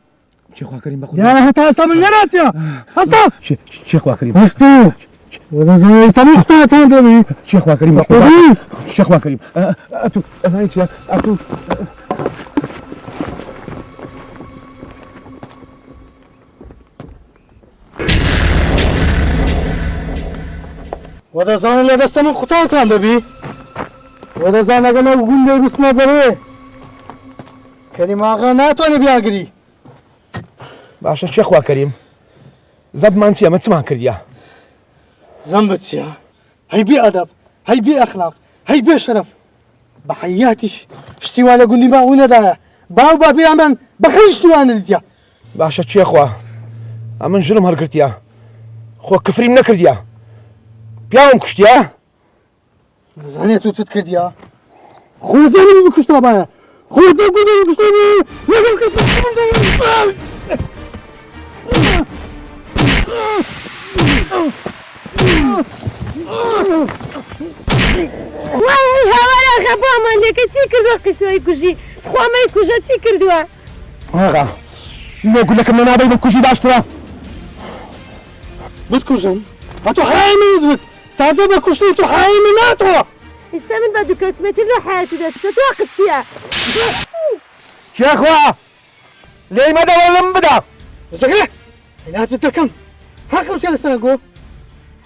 شيخ واكريم بقربانتم يا هتا استمر يا ناس يا هستا شيخ واكريم هستا وزاني يستمر خداني دبي شيخ واكريم بقربانتم شيخ واكريم أتو أتو وده زان اللي دسته من خطان كان دبي وده زان اقل اقول لي بسنا بري كلمة غنات وانا بياقري باشا شيخ واكريم زب ما انسيا ما تسمع كرديا زنبت يا هي بي ادب هي بي اخلاق هي بي شرف بحياتش اشتوانا قولي ما هنا دا باو بابي عمان بخير اشتوانا ديا باشا شيخ وا امن جرم هركرتيا خو كفري من كرديا بياهم كشتيا زاني تو تتكرديا خو زاني بكشتا بايا خو زاني بكشتا بايا وای هاوارا خەبا ماندێکە چی کردووە قسەی کوژی تخوامەی کوژە چی کردووە آقا نقول لك من أبي بكوشي داشترا بتكوشم هاتو حامي بك تازه بكوشتي تو حامي ناتو استمر بدو كتمتي له حياتي ده تتوقع تسيا شيخوا ليه ما دور لم بدا استقرا لا تتكم هاخر شيء استنقو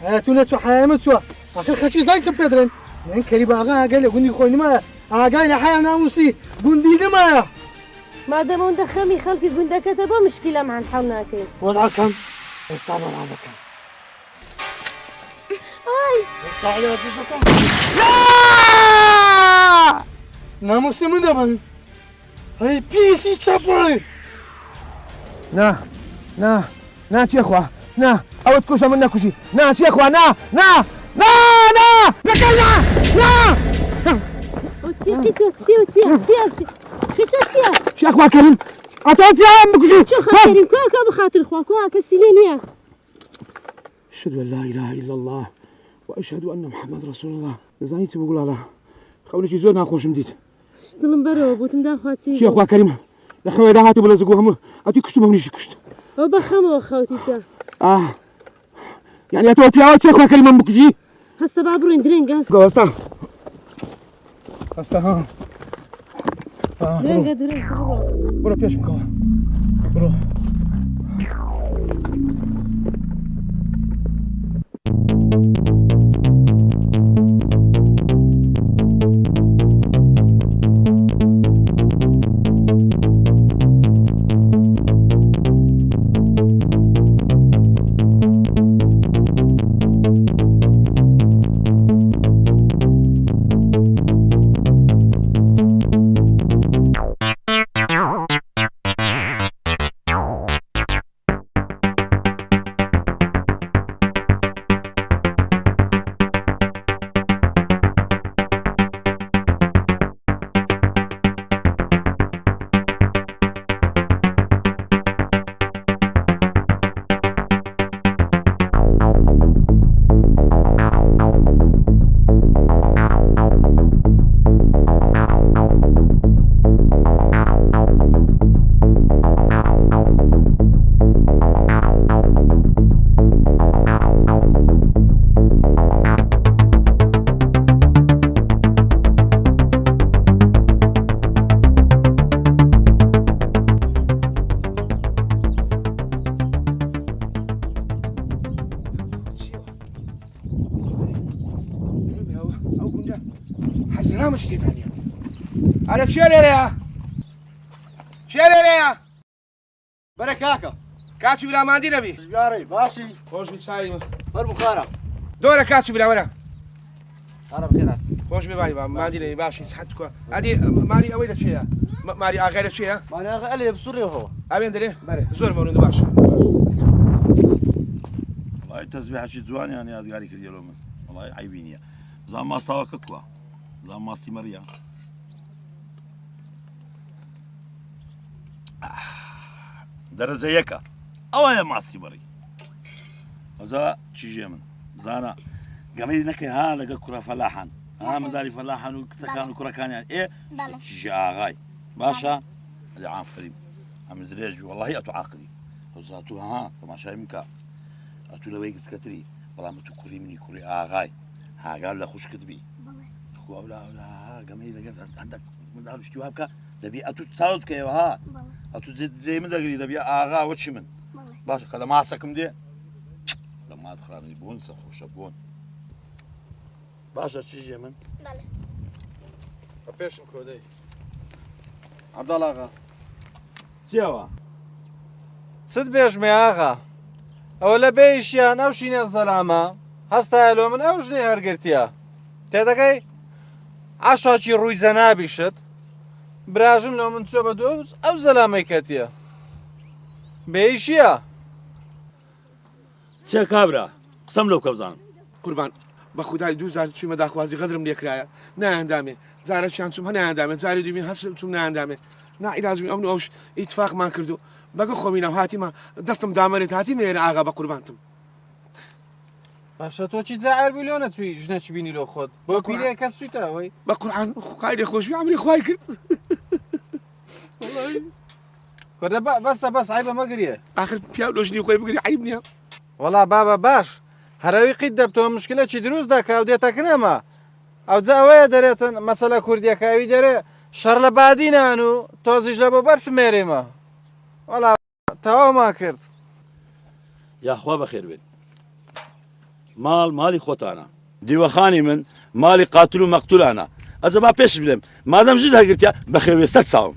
هاتو لا تو حامي تو اخر خشي زايد سبيدرن من كريم اغا قال لي قولي خويا ما قال لي حياه ناموسي قندي ما ما دام انت خمي خلقي قندا كتبه مشكله مع نحاول وضعكم استعمل هذاكم هاي استعمل هذاكم لا ناموسي من دبل هاي بيسي تشابوي نا شيخوا نا أو تكوشا منا كوشي نا شيخوا نا شيخوا كريم أتوفي عم بكوشي شيخ كريم كاكا بخاطر اخواك كاكا سيلينيا أشهد أن لا إله إلا الله وأشهد أن محمد رسول الله زانيت بقول الله خولي شي زور ناخوش مديت دلم برو بوتم داخواتي شيخوا كريم لخوي دا هاتي بلا زقوهم أتي كشتو ممنيش كشت وبخمو خوتي تا يعني أتوفي عم شيخوا كريم بكوشي هسه بعبرين درينغ هسه ها درينغ برو بيش مكوا برو حسنا مش ثانية أنا تشيليريا بركاكا كاتشو بلا ما عندي نبي جاري باشي خوش بتسايم فرمو خارا دورة كاتشو بلا ولا خارا بخيرات خوش بباي ما عندي نبي باشي صحتك هذه ماري أويلة شيء ماري أغير شيء ماني أغير بسوري هو أبين دري زور مولود باش والله التسبيحة شي زوان يعني هذا قاري كل يوم والله عيبيني زعما ما استوى كوا زعما ما استمريا دەرەزە یەکە ئەوەیە ماسی بەڕی ئەوزا چیژێ من بزانە گەمەی نەکەی ها لەگە کوڕە فەلاحان ها منداڵی فەلاحان و کچەکان و کوڕەکانیان چیژێ ئاغای باشە لە عامفەریم ئەم درێژبی وەڵڵاهی ئەتو عاقلی ئەوزا تو ها تەماشای منکە ئەتو لەوەی گچکەتری بەڵام تو کوڕی منی کوڕی ئاغای هاگار لە خوشکت بی ئەولا گەمەی لەگەر هەندێک منداڵ شتی وا بکە دەبی ئەتو چاوت بکەیەوە ها ئەتو جێ من دەگری دەبی ئاغا وەچی من باشە کە لە ماسەکەم دێ لە مات خراپی بوون سە خۆشە بوون باشە چی ژێ من بە پێشم کۆدەی عەبدەڵ ئاغا چیەوە چت بێژمێ ئاغا ئەوە لە بێیشیان ئەو شینە زەلامە هەستایە لۆ من ئەو ژنەی هەرگرتیە تێدەگەی عاشاکی ڕووی جەنابیشت براژن لۆ من چۆ بە دۆز ئەو زەلامەی کەتیە بێیشیە چێ کابرا قسەم لەو کە بزانم قوربان بە خودای دوو زار چوومە داخوازی غەدرم لێکرایە نایاندامێ جارێکیان چوم هەنایاندامێ جاری دوبین هەستم چوم نایاندامێ نائیلازمی ئەو ئەوش ئیتفاقمان کردو بەگە خۆمینەوە هاتیمە دەستم دامەرێت هاتی مێرە ئاغا بە قوربانتم باشە تۆ چی جائر بووی لۆ نەچووی ژنەکی بینی لۆ خۆت بۆ پیرێ کەس چوویتەوەی بە قورعان قایدێ خۆشوی ئەمری خوای کرد کۆدە بەسە بەس عیبە مەگریە ئاخر پیا لۆژنی خۆی بگری عیب نییە وەڵا بابە باش هەرەوی قیت دەبتەوە مشکلەکی دروست دەکا و دێتەکرێمە ئەو جا ئەوەیە دەرێتن مەسەلە کوردیەکاوی دەرێ شەڕ لە بادینان و تۆزیش لە بۆ بەرس مێرێمە وەڵا تەواومان کرد یاخوا بەخێر بێت ماڵی خۆتانە دیوەخانی من ماڵی قاتل و مەقتولانە ئەجە با پێش بدەم مادەم ژت هەرگرتیا بەخێوێ سەر چاوم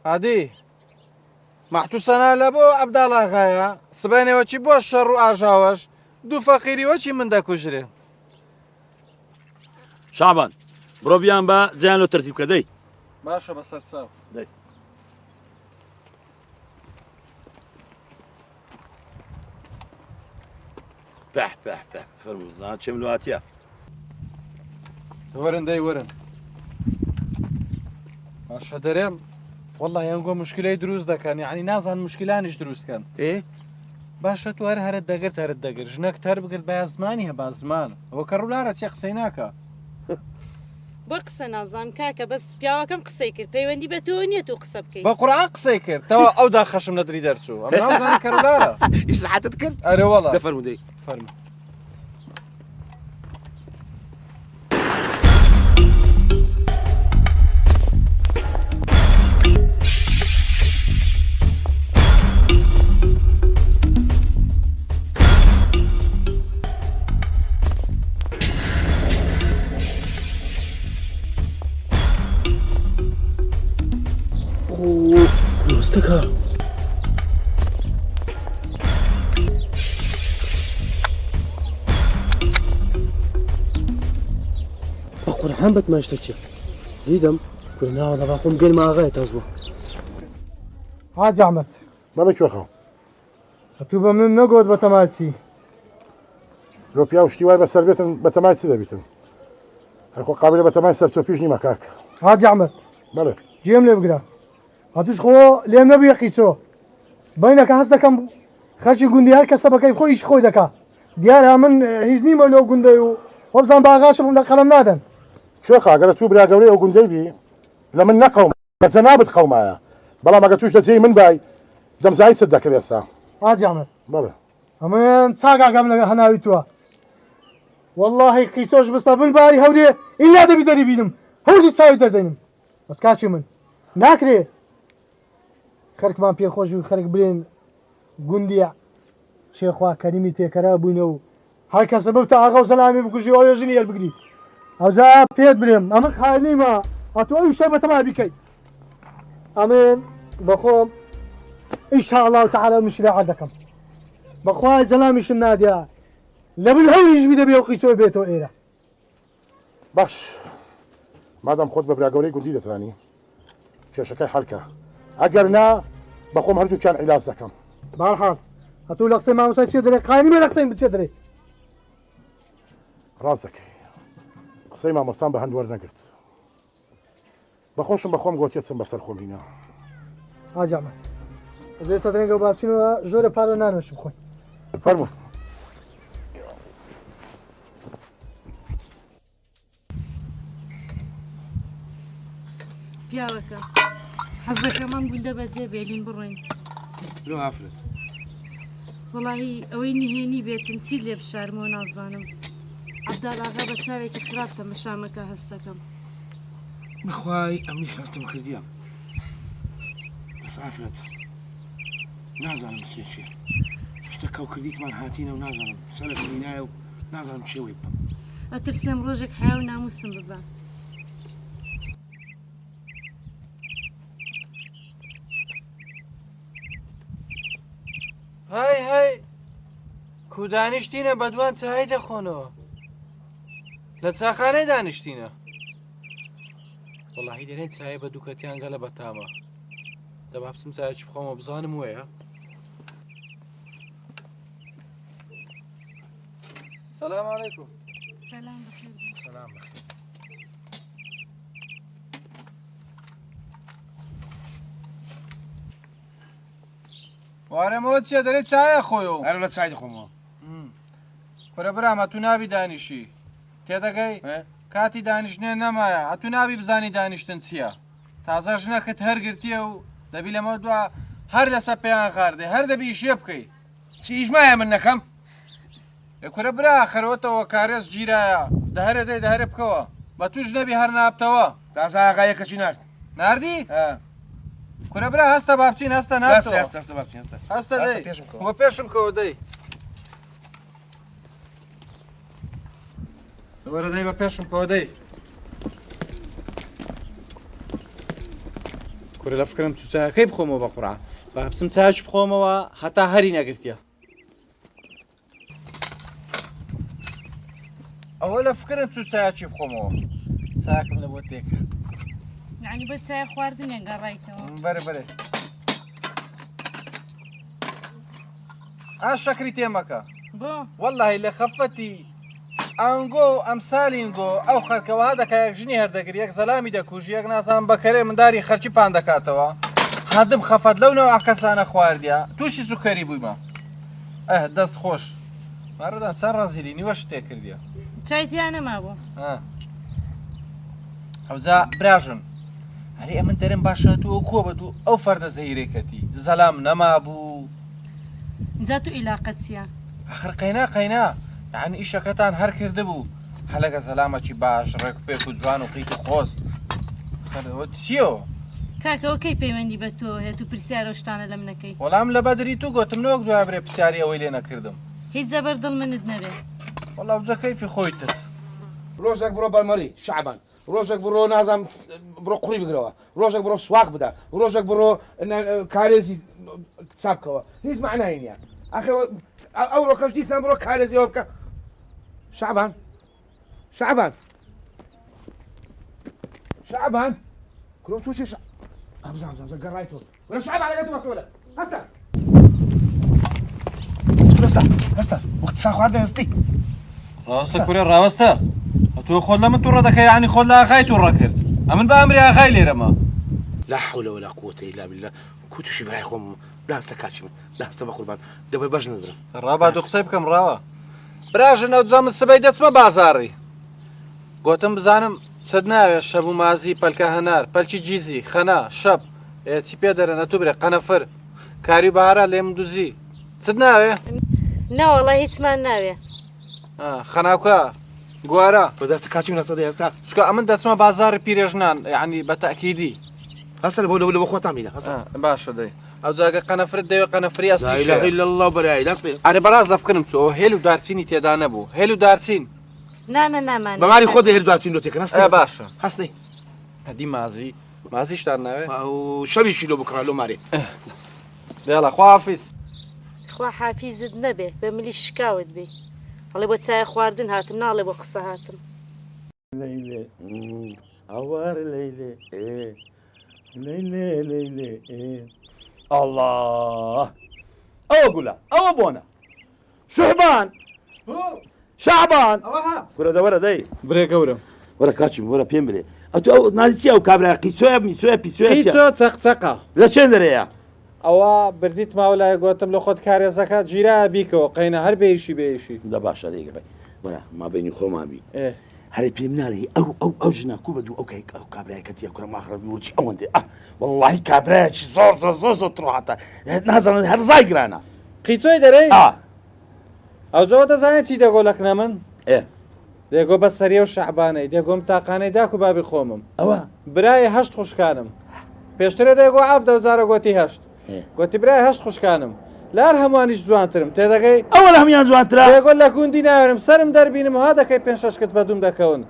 عادی مەحتوسەنا لە بۆ عەبداڵ ئاغایە سبەینەوەچی بۆ شەڕ و ئاژاوەش دوو فەقیری وەچی من دەکوژرێ شعبان بڕۆ بیان بە جیان لۆ تەرتیبکە دەی باشە بەسەر چاو دەی پەح پەح پەح فەرموو زان چێم لە هاتیە وەرن دەی وەرن باشە دەرێم والله یانگۆ مشکلەی دروست دەکەن یعنی نازان مشکلانیش دروستکەن باشە تو هەر هەرت دەگرت هەرت دەگرت ژنەک تەر بگرت بە زمانی هەبا زمان ئەوە کە ڕوولارە چێ قسەی ناکە بۆ قسە نازانم کاکە بەس پیاوەکەم قسەی کرد پەیوەندی بە تۆ نییە تۆ قسە بکەیت بە قورعان قسەی کرد تەوە ئەو دا خەشم لە دری دەرچوو ئەم نازانم کە ڕوولارە ئیسراحەتت کرد ئەرێ وەڵا دەفەرموو دەی فەرموو ڕۆستەکە بە قورعان بەتماشتەچێ دیدەم کورە ناوە لە باخۆم گەرمە ئاغایە تازوە حاجی ئەحمەد بەڵێ کوێخەوە تو بە من نەگۆت بە تەماچی لۆ پیا و شتی وای بەسەر بێتن بە تەمای چ دەبیتن هەخۆ قابلە بە تەمای سەرچۆپیش نیمە کاکە حاجی ئەحمەد بەڵێ جێم لێ بگرە هاتوش خۆ لێم نەبووە قیچۆ بەینەکە هەست دەکەم خەرکی گوندی هەر کەسە بەکەی خۆیش خۆی دەکا دیارە من هیچ نیمە لەو گوندەی و وەبزان باغاشم لە قەڵەم نادەن شێخ ئەگەرە تو برا گەورەی ئەو گوندەی بی لە من نەقەوم بە جەنابەت قەومایە بەڵام ئەگە توش دەچێی من بای دەمزایی چت دەکرد ئێستا حاجی ئەحمەد بەڵێ ئەمەیان چاگاگەم لە هەناوی تووە واللهی قیچۆش بستە بن باری هەورێ ئیلا دەبی دەری بینم هەوری چاوی دەردەینم بەس کاچی من ناکرێ خەرکمان پێخۆش و خەرک برێن گوندیە شێخوا کەریمی تێکەرا بووینە و هەر کەسە بەوتە ئاغا و سەلامی بکوژی ئەو ژنی هەربگری ئەوجا پێت برێم ئەمە خالیمە هاتووە ئەو شەر بەتەما بیکەیت ئەمن بەخۆم ئینشاءالله تعالی مشریعە دەکەم بەخوای جەلامیشم نادیا لە بن هەوریش بی دەبێ و قیچۆ بێتەوە ئێرە باش مادام خۆت بە برا گەورەی گوندی دەزانی کێشەکەی حەلکە ئەگەر نا بەخۆم هەردووکیان عیلاج دەکەم بەڵحاڵ هەتوو لە قسەی مامۆستا چێ دەرێ قانی بێ لە قسەی بچێ دەرێ ڕاست دەکەی قسەی مامۆستان بە هەند وەرنەگرت بەخۆشم بەخۆم گۆتێتم بەسەر خۆمینە حاجی ئەحمەد زۆر سەدرێنگە و باچینەوە زۆرە پارە نانوشم خۆی فەرموو پیاوەکە حەز دەکەمان گوندە بەجێ بێلین بڕۆین لۆ ئافرەت وەڵاهی ئەوەی نهێنی بێتن چی لێ بشارمەوە نازانم عەبدال ئاغا بە چاوێکی خراپ تەمەشامەکە هەستەکەم بەخوای ئەمیش هەستم کردیام بەس ئافرەت نازانم سێ شتە کەو کردیتمان هاتینە و نازانم سەرت بینایە و نازانم چێوەی بم ئەترسم ڕۆژێک حیا و ناموسم ببە هەی کو دانیشتینە بەدوان چای دەخۆنەوە لە چاخانەی دانیشتینە وەڵاهی دەرێن چایە بە دووکەتیان گەلە بەتامە دەبا بچم چایەکی بخۆمە بزانم وەیە سەلام عەلەیکوم سەلام بەخێر سەلام بەخێر وارەمەوە چیە دەرێت چایە خۆیەوە هەرە لە چای دەخۆمەوە کورە برامە تو نابی دانیشی تێدەگەی کاتی دانیشتنێ نەمایە ئەتو نابی بزانی دانیشتن چییە تازە ژنەکەت هەرگرتیە و دەبی لەمە دووە هەر لەسەر پێیان خاردێ هەر دەبی شێ بکەی چیژمایە من نەکەم کورە برا خەرەوەتەوە کارێز گیرایە دەهرە دەی دەهرە بکەوە بە توش نەبی هەر نابتەوە تازە ئاغایەکەچی نارد ناردی؟ کورە برا هەستە با بچین هەستە نابتەوە هەستە دەی وە پێشم کەوە دەی وەرە دەی بە پێشم کەوە دەی کورە لە فکرم تو چاکەی بخۆمەوە بە قوڕا با بچم چاش بخۆمەوە هەتا هەری نەگرتیە ئەوە لە فکرم تو چاچی بخۆمەوە چاکم لە بۆ تێکە یعنی بە چای خواردنێ گەڕایتەوە بەرە بەرێ ئا شەکری تێمەکە بۆ وەڵڵاهی لە خەفەتی ئەنگۆ و ئەمسالینگۆ ئەو خەرکەوە دەکایەک ژنی هەردەگری یەک زەلامی دەکوژی یەک نازان بەکەرێ منداری خەرچی پان دەکاتەوە هەدم خەفەت لەونەوە ئاکەسانە خواردیا تووشی سوکەری بوویمە دەست خۆش مارۆدان چەند ڕەزیلی نیوە شتێ کردیە چایتیان نەمابوو ئەوجا براژن هەرێ ئەمن دەرم باشەتەوە کۆ بەدوو ئەو فەردە زەیرێکەتی زەلام نەمابوو جا تو ئیلاقە چییە؟ ئەخر قەینا یعنی ئیشەکەتان هەر کرده بوو هەلەگە زەلامەکی باش ڕێک پێک و جوان و قیت و خۆز خەرەوە چیەوە؟ کاکەوە کەی پەیوەندی بە تۆ هەیە و پرسیارە شتانە لەم نەکەی وەڵام لە بەدری تو گۆتم نەوەک دوای برێ پرسیاری ئەوەی لێ نەکردم هیچ زەبەر دڵمنت نەبێ وەڵام جە کەیفی خۆیتت ڕۆژێک بڕۆ بەرمەری شعبان ڕۆژێک بڕۆ نازام بڕۆ قوڕی بگرەوە ڕۆژێک بڕۆ سواق بدە ڕۆژێک بڕۆ کارێزی چاپکەوە هیچ معنای نییە ئەخەوە ئەو ڕۆکەش دیسان بڕۆ کارێزیەوە بکە شعبان کورۆ تووشی ئەمزانزە گەڕای تۆ وەرە شعبان لەگە تومەکە وەرە هەستە هەستە وەخت سا خواردە هەستی ڕاستە کورێ ڕاوەستە تۆ خۆت لە من تووڕە دەکەی یعنی خۆت لە ئاغای تووڕە کرد ئەمن بە ئەمری ئاغای لێرەمە لا حول ولا قوة إلا بالله كنتش براي خم لا استكاتش لا استبا قربان دبي باش ندرم ڕابا دوو قسەی بکەم ڕاوە براژن ئەو جام سبەی دەچمە بازاڕی گۆتم بزانم چەد ناوێت شەب و مازی پەلکە هەنار پەلکی جیزی خەنا شەب چی پێ دەرەنە تو برێ قەنەفر کاری بەهارە لێم دوزی چت ناوێ؟ ناوەڵا هیچمان ناوێ خەناوکە گوارە بەدەست کاچی من هەستە هێستا چکە ئەمن دەچمە بازاری پیرێژنان یعنی بە تەکیدی هەستە لە بۆ خۆتان بینە باشە دەی ئەو جاگە قەنەفرت دەوێت قەنەفری ئەستی لا إله إلا الله بەرای دەست پێ ئەرێ بەڕاز دەفکردم چۆ هێل و دارچینی تێدا نەبوو هێل و دارچین نانە نامان بەماری خۆ هێل دارچین دۆ تێکە هەستە باشە هەستی هەدی مازیشتان ناوێ و شەویشی لۆ بکڕا لۆ مارێ دێڵە خواحافیز خوا حافیزت نەبێ بە ملی شکاوت بێ هەڵێ بۆ چای خواردن هاتم ناڵێ بۆ قسە هاتم ليلى عوار ليلى ليلى الله او قولا او بونا شعبان كره دورة داي بريك اورم ورا كاتشم ورا بيمبري او نازي او كابرا قيسويا ميسويا بيسويا قيسو تسقسقه لا شندريا ئەوە بردیت ماوەلای گوتم لە خۆت کارێزەکە گیرا بیکەوە قەینە هەر بێشی بێشی دا باشە دەیگەڕێ وەرە ما بینی خۆمابی هەرێ پێم ناڵی ئەو ژناکو بە دوو ئەو کابراایەکەتی کوڕە ماخرە ورچی ئەوەندێ واللهی کابراایکی زۆر تڕاتە نازانن هەرزای گرانە قیچۆی دەرەی ئەو زۆر دەزانێت چی دەگۆ لەکنە من دێگۆ بە سەریە و شەعبانەی دێگۆم تاقانەی داک و بابی خۆمم ئەوە برای هەشت خوشکانم پێشترە دەیگۆ ئاف دەوزارە گوتی هەشت گوتی برای هەشت خوشکانم لار هەمووانیش جوانترم تێدەگەی ئەوە لە هەمیان جوانترە دێگۆ لە گوندی ناوێرم سرم دەربینم ها دەکەی پێ شەشکت بە دوم دەکەون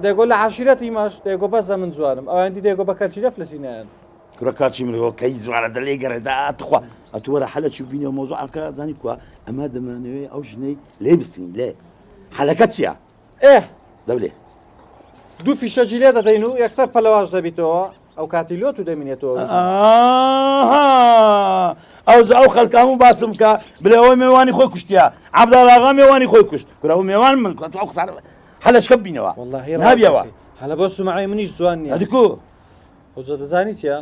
دێگۆ لە عاشیرەتی ماش دێگۆ بەزە من جوانم ئەوەندی دێگۆ بە کەچیرە فلسینیان کوڕە کاچی مرۆ کەی جوانە دەلێ گەڕێدا ئاتخوا ئەتووەرە حەلەکی بینەوە مۆزوعەکە زانی کووە ئەمە دەمانەوێت ئەو ژنەی لێ بستین لێ حەلەکە چییە؟ دەولێ دوو فیشەجی لێ دەدەین و یەکسەر پەلەواش دەبیتەوە ئەو کاتی لۆت و دەمینێتەوە ئەو خەڵکە هەموو باسم کە بڵێ ئەوەی میێوانی خۆی کوشتیا عەبداڵاغا میێوانی خۆی کوشت کورە ئەو میێوان من ئەو قسە حەلەشکە بینەوە نابیەوە هەلە بۆ سومعی منیش جوان نییە ئەدیکو زۆ دەزانی چیە؟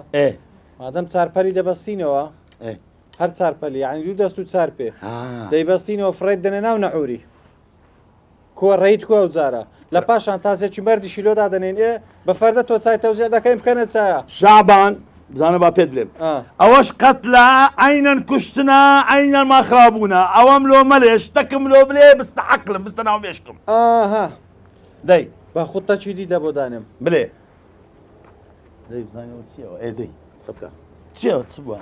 مادەم چارپەلی دەبەستینەوە هەر چارپەلی یعنی دوو دەست و چار پێ دەیبەستینەوە فڕێت دەنێ ناو نەعوری کۆ ڕێیت کووە و جارە لە پاشان تازێکی مەردی شیلۆدا دەنێن بە فەردە تۆ چای تەوزیع دەکەین بکەنە چایە شعبان بزانە با پێت بڵێم ئەوەش قەت لە عینەن کوشتنە عینەن ماخرابوونە ئەوەم لۆ مەلێش تەکم لۆ بلێ بستە عەقلم بستە ناو مێشکم دەی با خودتە چی دیدە بۆ دانم بڵێ دەی بزانەوە چیەوە دەی قسە بکە چیەوە چ بووە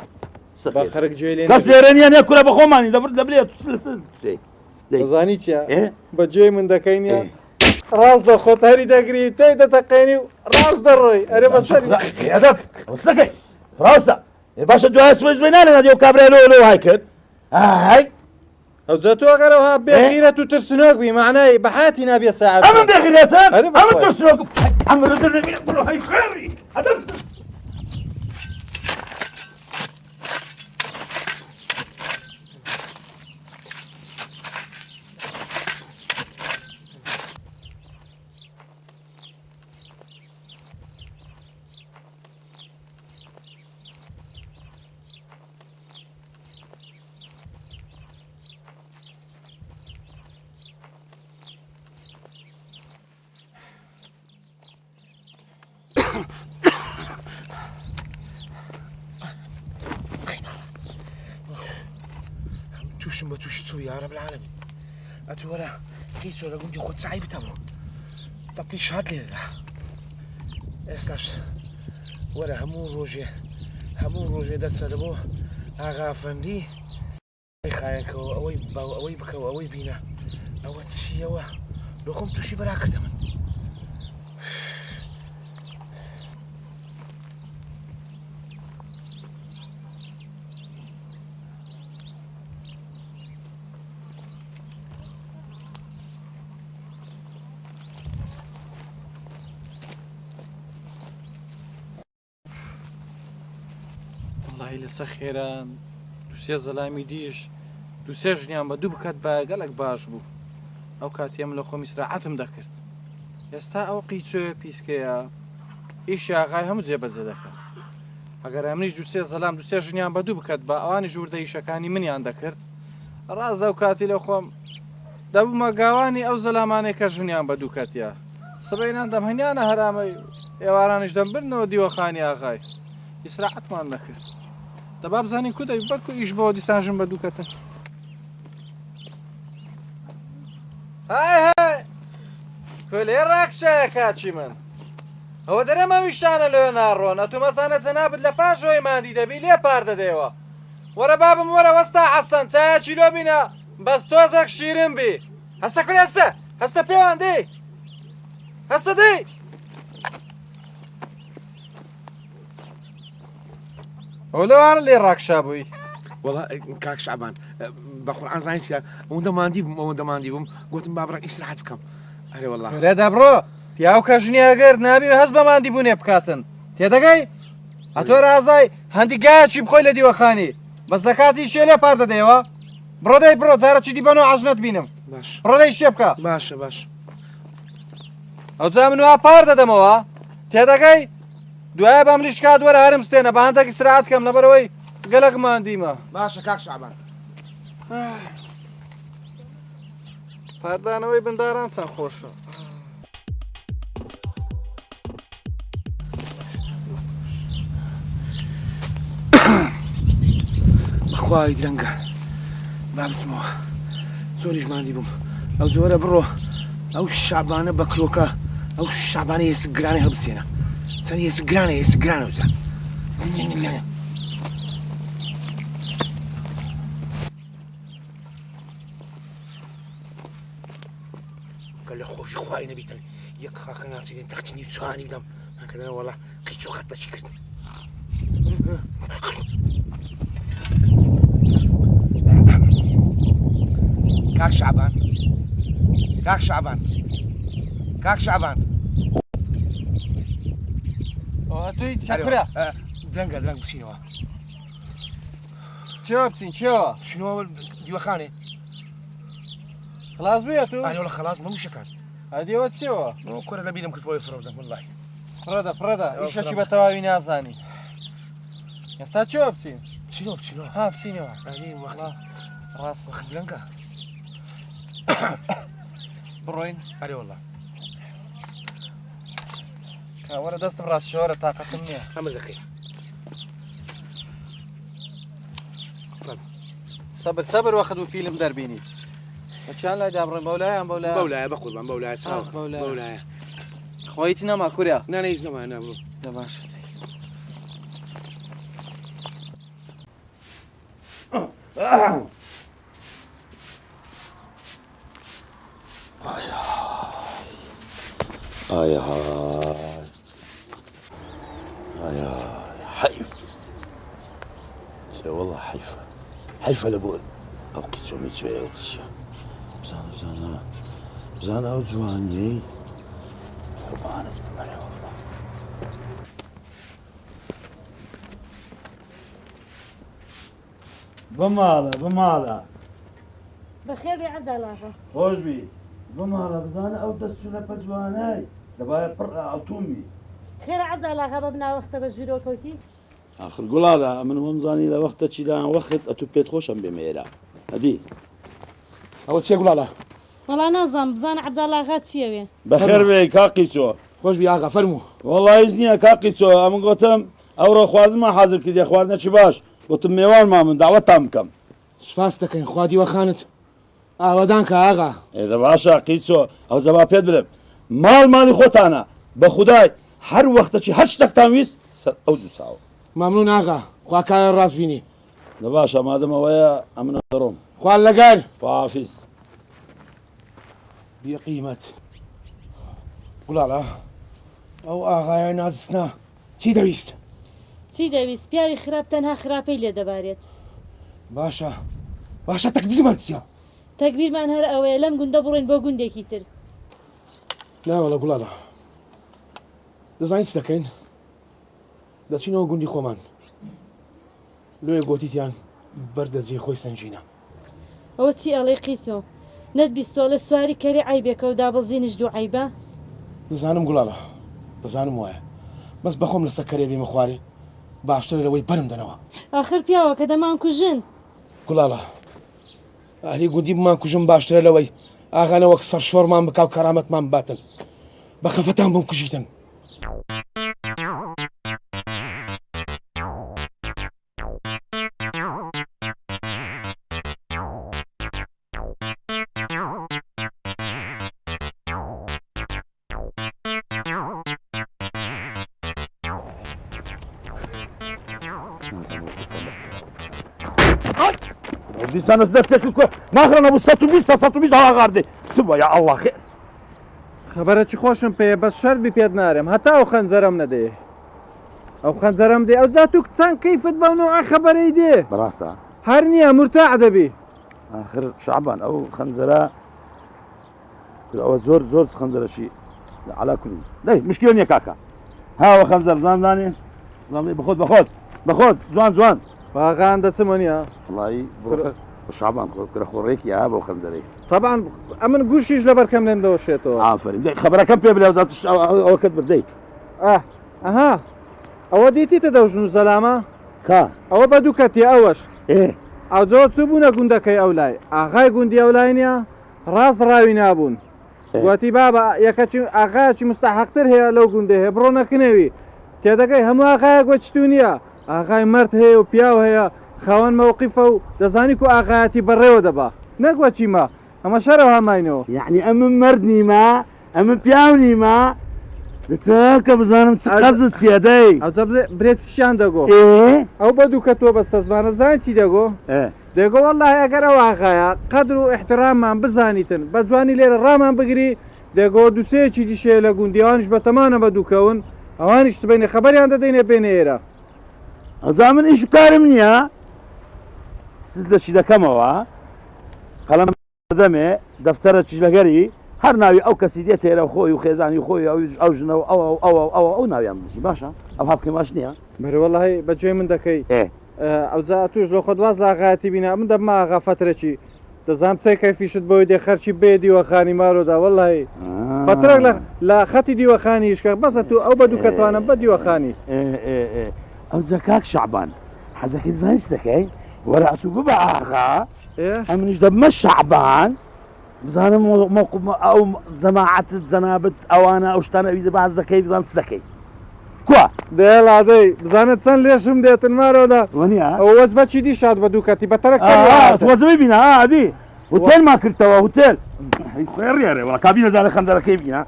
خەرک گوێ لێ کەس لێرە نیە نیە کورە بە خۆمانی دەبرێت دەزانی چیە بەگوێی من دەکەینە ڕاست لە خۆت هەری دەگری تێی دەتەقێنی و ڕاست دەڕۆی ئەرێ بەسەری دەکەی ڕاستە باشە دوای سوێز نانە دێ و کابرا لۆ های کرد ئەو جە تۆ ئەگەرەوە بێغیرەت و ترسنۆک بی معنای بە حیاتی نابێ ساعات ئەمە بێغیرەتم ئەمە ترسنۆک ئەمە دەرنەبینە بڕۆ های خێری تووشم بە تووش چوو یارە بەعالەمی ئەتووەرە هیچۆ لە گوندی خۆت سعی بتەمەوە تەپی شاد لێدا ئێستاش وەرە هەموو ڕۆژێ دەرچەرە بۆ ئاغافەندی خایەکەوە ئەوەی بکەوە ئەوەی بینە ئەوە چیەوە لۆ خۆم تووشی بەرا کردە من والله لەسە خێران دووسێ زەلامی دیش دووسێ ژنیان بە دوو بکات بە گەلک باش بوو ئەو کاتیم لە خۆمی سراعەتم دەکرد ئێستا ئەو قیچۆیە پیسکەیە ئیشی ئاغای هەموو جێبەجێ دەکات ئەگەر ئەمنیش دووسێ زەلام دووسێ ژنیان بە دوو بکات بە ئەوانی ژووردە ئیشەکانی منیان دەکرد ڕاز ئەو کاتی لە خۆم دەبوومە گاوانی ئەو زەلامانێک کە ژنیان بە دوو کەتیە سبەینان دەمهێنیانە هەرامەی ئێوارانیش دەمبرنەوە دیوەخانی ئاغای ئیسراعەتمان نەکرد دەبا بزانین کو دەی بەرکو ئیش بۆ دیسانژم بە دووکەتن های کولێ ڕاکشایە کاچی من ئەوە دەرەمەویشانە لێ ناڕۆن ئەتو مەزانە جەنابەت لە پاشەوەی مادی دەبی لێ پار دەدەیەوە وەرە بابم وەرە وەستا حەسەن چایەکی لۆ بینە بەس تۆزێک شیرن بی هەستە کوری هەستە پێوان دەی هەستە دەی ئەو لەوانە لێ ڕاکشا بووی وڵا کاک شعبان بە قورئان زانیە ئەوەندە ماندی بووم ئەوەندە ماندی بووم گوتم با بڕێک ئیستراحەت بکەم ئەرێ وەڵا ڕێدا بڕۆ پیاو کە ژنیاگەر نابی هەست بە ماندی بوونێ بکاتن تێدەگەی ئەتۆ رازای هەندی گایەکی بخۆی لە دیوەخانی بەس دەکاتی شێ لێ پار دەدەیەوە بڕۆ دەی بڕۆ جارەکی دیبەنەوە عەژنەت بینم باش بڕۆ دەی شێ بکە باشە باش ئەو جا من وا پار دەدەمەوە تێدەگەی دوایە بەم لیشکات وەرە هەرم ستێنە بە هەندێک ئیسراحەت کەم لەبەرەوەی گەلەکمان دیمە باشە کاک شعبان پاردانەوەی بنداران چەند خۆشە بەخوای درەنگە با بچمەوە زۆریش ماندی بووم ئەو زۆرە بڕۆ ئەو شعبانە بە کرۆکە ئەو شعبانە هێز گرانەی هەڵبسێنە چەند هێز گرانە هێز گرانە وزە کە لە خۆشی خوای نەبیتن یەک خاکە ناچێتێن تەختینی چوانی بدەم هەکەدەنە وەڵا قیچۆ خەت بەچی کرد كاك شعبان كاك شعبان كاك شعبان توی چەکرە درەنگە درەنگ بچینەوە چێوە بچین چێوە بچینەوە دیوەخانێ خلاص بێت و ئەوڵە خلاص مەموشەکان ئەدیەوە چێوە کۆرە لە بیرم کردەوەی فرۆدەم وڵای پڕەدە ئیشەشی بە تەواوی نازانی ئێستا چێوە بچین بچینەوە ها بچینەوە ڕاست وەخت درەنگە بڕۆین ئەرێ وەڵا وەرە دەستم ڕاستشەوەرە تااقەتم نییە ئەمە دەکەی سەبر وەخت و فیلم دەربینی چیان لای دابڕێن بەولایان بەولایە بە قوربان بەولایە چاوە بەولایە خۆیت نەما کوریا نانە هیچ نەما نەبوو دەباشە هاي حيف والله حيفة لبول أو كتومي شوية وتشا بزانا وجواني حبانة بمرة والله بمالا بخير يا عبد الله خوش بي بمالا بزانا أو دستونا بجواناي دبايا برقة أوتومي خير عبد الله ببنا وقت بجورو كوتي آخر قلاده من هم زاني لوقت تشيلان وقت أتوبيت خوشم بميرا هدي أول شيء قلاده والله نظام بزان عبد الله غاتيه وين بخير بي كاقيتو خوش بي آقا فرمو والله إذني كاقيتو أمن قلتم أورو خوارد ما حاضر كده خوارنا شي باش قلتم ميوان ما من دعوة تامكم سپاس دەکەین خوادی وەخانت ئاوادانکە ئاغا إذا باشا قيتو أو زبا بيد بلم مالي خوتانا بخداي هر وقت شي هر شتك ويس أو دو ساو ممنون ئاغا خوا کارە ڕاست بینی باشا مادام ويا أمن دروم خوال لەگەر حافظ بقيمة قلالا أو ئاغایە نازستنا چی دەویست چی دەویست پیاری خراپ تەنها خراپەی لێ دەبارێت باشە تەکبیرمان چییە تەکبیرمان هەر ئەوەیە لەم گوندە بڕۆین بۆ گوندێکی تر ناوەڵە گوڵاڵە دەزانیت چ دەکەین دەچینەوە گوندی خۆمان لێ گۆتیتیان بەردەجێ خۆی سنجینە ئەوە چی ئەڵێ قیسۆ نەت بیستۆڵە سواری کەری عیبێکە و دابەزینش دوو عیبە دەزانم گوڵاڵە دەزانم وایە بەس بەخۆم لەسەر کەرێ بێمە خوارێ باشتر لەوەی بەرم دەنەوە ئاخر پیاوە کە دەمان کوژن گوڵاڵە ئاهلی گوندی بمان کوژم باشترە لەوەی ئاغانە وەک سەر شۆڕمان بکاو کارامەتمان باتن بە خەفەتان بم کوژیتن لسانة دستك الكل ناخرنا ابو 120 هاغاردي سبا يا الله خير خبرەتی خۆشم پێ بەس شەربی پێت نارێم هەتا ئەو خەنجەرم نەدێ ئەو خەنجەرم دێ ئەو جا تو چەند کەیفت بەونەوە خەبەرەی دێ بەڕاستە هەر نییە مرتاع دەبی آخر شعبان ئەو خەنجەرە ئەوە زۆر خەنجەرەشی على كل لا مشكلة يا كاكا ها هو خنزر زان داني بخود جوان واقعا دەچمەنیە والله شعبان خۆڕێکی یا بۆ خەنجەرەی طبعا ئەمن گوشیش لەبەرکەم لێم دەوەشێتەوە ئافرین خبرەکەم پێ بڵێ ئەوەکەت بردەیت ئەها ئەوە دیتیتە دەوژن و زەلامە ئەوە بە دوو کەتی ئەوەش ئەو جۆ چوو بوونە گوندەکەی ئەو لای ئاغای گوندی ئەو لای نیە ڕاست ڕاوی نابوون گوتی بابە یەکەچی ئاغایەکی مستەحەقتر هەیە لەو گوندە هەیە بڕۆ نەکنێوی تێدەگەی هەموو ئاغایە گوەچتو نییە ئاغای مرد هەیە و پیاو هەیە خاوەن مەوقیفە و دەزانی و ئاغایەتی بەڕێوە دەبا نەگوە چیمە ئەمە شەرەوە هەماینەوە یعنی ئەمە مرد نیمە ئەمە پیاو نیمە دەچکە بزانم چ قەزت چێدەی ئەوجە برێتیشیان دەگۆ ئەو بە دوو کە تۆ بەستە زمانە زان چی دەگۆ دەگۆ وەڵڵاهی ئەگەر ئەو ئاغایە قەدر و احتراممان بزانیتن بە جوانی لێرە ڕامان بگری دەگۆ دووسەیەکی دیشەیە لە گوندیوانش بە تەمانە بە دووکەون ئەوانیش بینێ خەبەریان دەدەینێ بێنە ئێرە ئەوجا من ئیش کارم نییە سز دەچی دەکەمەوە قەڵەم دەمێ دەفتەرە چیلەگەری هەر ناوی ئەو کەسی دێت ئێرە خۆی و خێزانی خۆی ئەو ژنەوە ئەو ناویان بژی باشە ئەو هابکەی باش نییە بەرەوەڵی بەگوێ من دەکەی ئەوجا توش لە خۆت واز لە ئاغایەتی بینە من دەما ئاغا فەترەکی دەزانم چەی کەفیشت بۆی دێ خەرچی بێ دیوەخانی مارۆدا وەڵی بەترێک لە خەتی دیوەخانی شکە بەسە تو ئەو بە دوو کەتوانم بە دیوەخانی ئەوجا کاک شعبان حەزەکەی دزانیت دەکەی وەراتوو ببە ئاغا ئەمنیش دەبمە شعبان بزانم ئەو جەماعەتت جەنابەت ئەوانە ئەو شتانە ئەوی باز دەکەی بزانم چ دەکەی کووە دێڵادەی بزانێت چەند لێشم دێتن مارۆدا ئەو وەز بەچی دی شاد بە دوو کەتی بەتەرە وەزەی بینە ئادی هوتێل ما کردەوە هوتێل خوێڕێ وڵا کابینە زانە خەنجەرەکەی بینە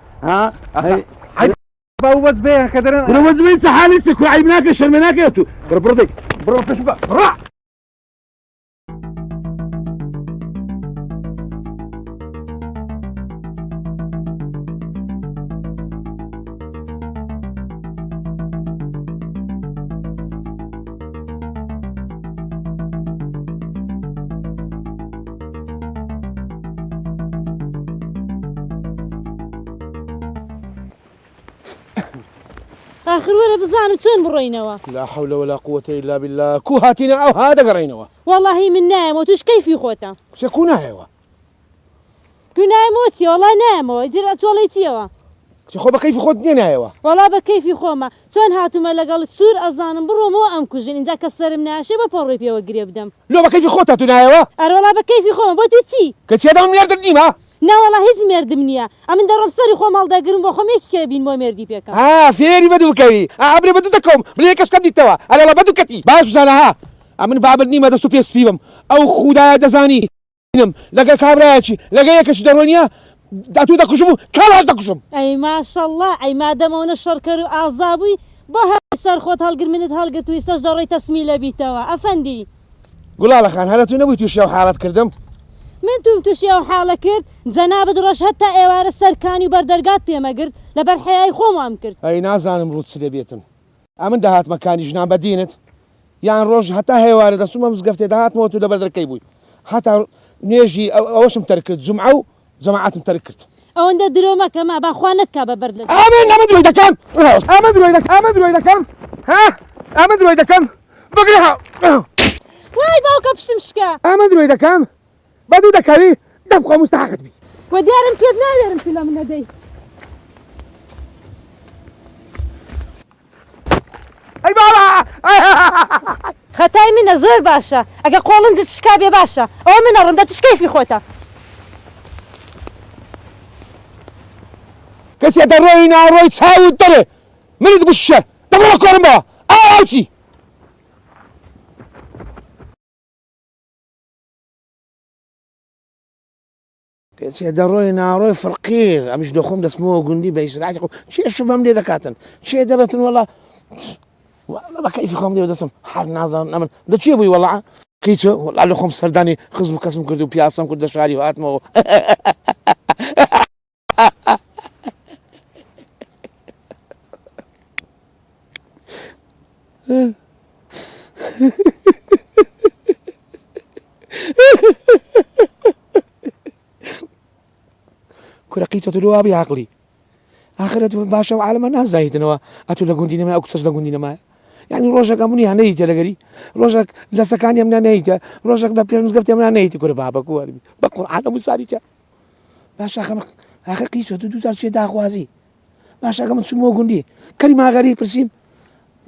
بە وەز بێیان کە دەرن وەزبی چ حالی چ کوعیب ناکە شەرمێ ناکەێت و بڕدەی بڕۆ پێش بە ڕا آخر وەرە بزانم چۆن بڕۆینەوە لا حول ولا قوة إلا بالله كو هاتينا أو هذا قرينوا والله من نایەمەوە توش کەیفی خۆتە شكو ناهێوە کو نایەمەوە چیە وەڵا نایەمەوە دیرە تۆڵی چیەوە خۆ بە کەیفی خۆت نییە نایەوە وەڵا بە کەیفی خۆمە چۆن هاتومە لەگەڵ سوور ئەزانم بڕۆمەوە ئەم کوژن اینجا کە سەرم ناشێ بە پەڕۆی پێوە گرێ بدەم لۆ بە کەیفی خۆت هاتوو نایەوە ئەرە وەڵا بە کەیفی خۆمە بۆ تو چی کە چێدەم مێردت نیمە ناوەڵا هیچ مێردم نییە ئەمن دەڕۆم سەری خۆ ماڵداگرم بۆ خۆم یەکی کە بین بۆ مێردی پێکەم فێری بەدوو بکەوی ئابرێ بەدوو دەکەم بڵێ کەشکەم دیتەوە ئەلە بەدوو کەتی باش بزانەها ئەمن بابل نیمە دەست و پێ سپیبم ئەو خودایە دەزانی لەگەڵ کابراایەکی لەگە یەکەشی دەڕۆنیە داتوو دەکوشم و کاڵاش دەکوشم ئەی ماشەڵڵا ئەی مادەمەوەنە شەڕکەر و ئازابووی بۆ هەر سەر خۆت هەڵگر منت هەڵگرتووی سەش دەڕۆی تەسمی لە بیتەوە ئەفەندی گوڵاڵەخان هەرە تو نەبووی تووشی ئەو حاڵەت کردم من توم تووشی ئەو حاڵە کرد جەنابەت ڕۆژ هەتا ئێوارە سەرکانی و بەردەرگات پێمەگرت لەبەر حەیای خۆم کرد ئەی نازانم ڕوت چ لێبێتم ئەمن داهاتمەکانی ژنان بەدینت یان ڕۆژ هەتا هێوارە دەسومە مزگەفتێ داهاتمەوە تو لە بەردەرکەی بووی هەتا نوێژی ئەوەشم تەرک کرد جومعە و جەماعەتم تەرک کرد ئەوەندە درۆ مەکەما باخوانت کا بە بەردە ئەمە درۆی دەکەم ئەمە درۆی دەکەم ها ئەمە درۆی دەکەم بگرێ وای باوکە پشتم شکا ئەمە درۆی دەکەم بەدوو دەکەوی دەبخوا مستحقت بی وە دیارم پێت ناوێرم تو لە منەدەی ئەی بابا خەتای منە زۆر باشە ئەگە قۆڵنجت شکا بێ باشە ئەوە منە ڕم دە توش کەیفی خۆتە کەسێ دەڕۆی ناڕۆی چاوت دەرێ منت بشە دەبڕە کۆرمەوە ئاوچی کەسێ دەڕۆی ناڕۆی فڕقیر ئەمیش دەخۆم دەستمەوە گوندی بە ئیسراحەتی خۆم چێش بەم لێ دەکاتن چێ دەڕێتن وەڵا بە کەیفی خۆم لێ دەستم هەر نازانم ئەمن دەچێ بووی وەڵا قیچە وەڵا لە خۆم سەردانی خزم و کەسم کرد و پیاسەم کرد لە شاری و هاتمەوە كرقيتة الوابي عقلي آخرت باشا وعالم الناس زايدنوا أتو لقوندينا ما أكتسر لقوندينا ما يعني روجك أمني هنيته لقري روجك لسكاني من هنيته روجك دبتي مسقفتي من هنيته كره بابا كواري بقرآن مساريته باشا خم آخر قيسو تدو ترشي داخوازي باشا كم تسمو قوندي كلمة غريب برسيم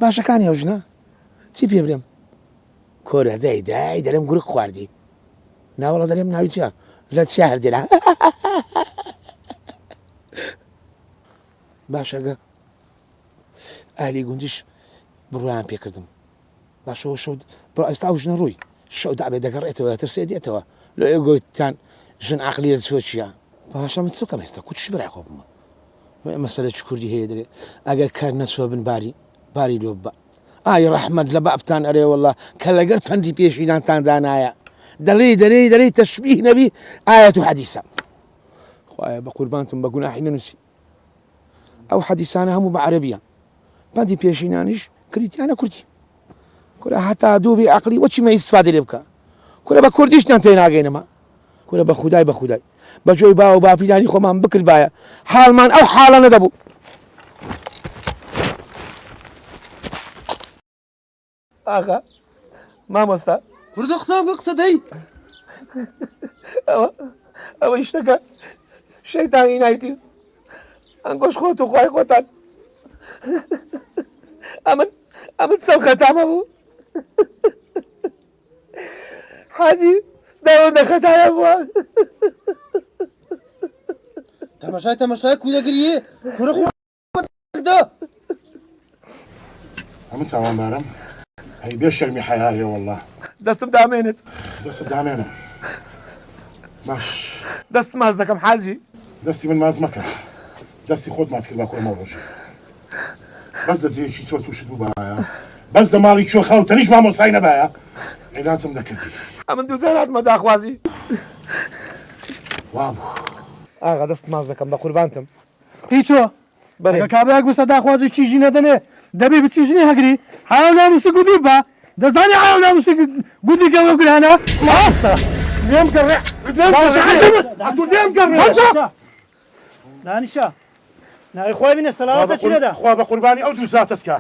باشا كان يوجنا تي بيبرم کۆرە دای دەرێم گورک خواردی ناوەڵە دەرێم ناوی چە لە چیا هەردێرا باشەگە ئالی گوندیش بڕوایان پێکردم باشەوە شەو بڕ ئێستا ئەو ژنە ڕووی شەو دابێ دەگەڕێتەوە ترسێ دێتەوە لە ئێگۆیتان ژن عقلی چۆ چییە باشە من چکەم ئێستا کوچ برای خۆ بمە مەسەلە چ کوردی هەیە دەرێت ئەگەر کار نەچوە بن باری لۆ بە ئای ڕەحمەد لە بابتان ئەرێ وەڵڵا کە لەگەر پەندی پێشینانتان دانایە دەڵێ تەشبیه نەبی ئایەت و حەدیسە خوایە بە قوربانتم بە گوناحی نەنووسی ئەو حەدیسانە هەموو بە عەرەبیە پەندی پێشینانیش کریتیانە کوردی کورە هەتا دووبی عەقلی وەچی مە ئیستفادە لێ بکە کورە بە کوردیشتان تێ ناگەینەمە کورە بە خودای بە جۆی با و باپیرانی خۆمان بکرد باە حاڵمان ئەو حاڵە نەدەبوو ئاغا مامۆستا کوردە قسام قسە دەی ئەوە شتەکە شەیتانی نایتی ئەنگۆش خۆت و خوای خۆتان ئەمن چەم خەتامە بوو حاجی داوەندە خەتایە بووە تەماشای کودەگریێ کوڕە خۆدا ئەمن تاوانبارم هەی بێ شەرمی حەیارێ وەڵڵا دەستم دامێنێت دەستت دامێنە باش دەست ماز دەکەم حاجی دەستی من ماز مەکە دەستی خۆت ماچ کرد با کوڕمە ڕۆژێ بەس دەجێیەکی چۆ تووشت بوو بایە بەس دە ماڵی کوێ خەو تەنیش مامۆسای نەبایە عیلانچم دەکردی ئەمن دوو جار هاتمە داخوازی وابوو ئاغا دەست ماز دەکەم بە قوربانتم هیچۆ بەرێ کابراک بسە داخوازی چیژی نەدەنێ دەبێ بچیژنی هەگری حاو ناموسی گودی بە دەزانی حاو ناموسی گودی گەوە گرانە لێم کەڕێ دانیشە ناوی خۆی بینە سەلاوەتە چی لەدا خوا بە قوربانی ئەو دوو زاتت کە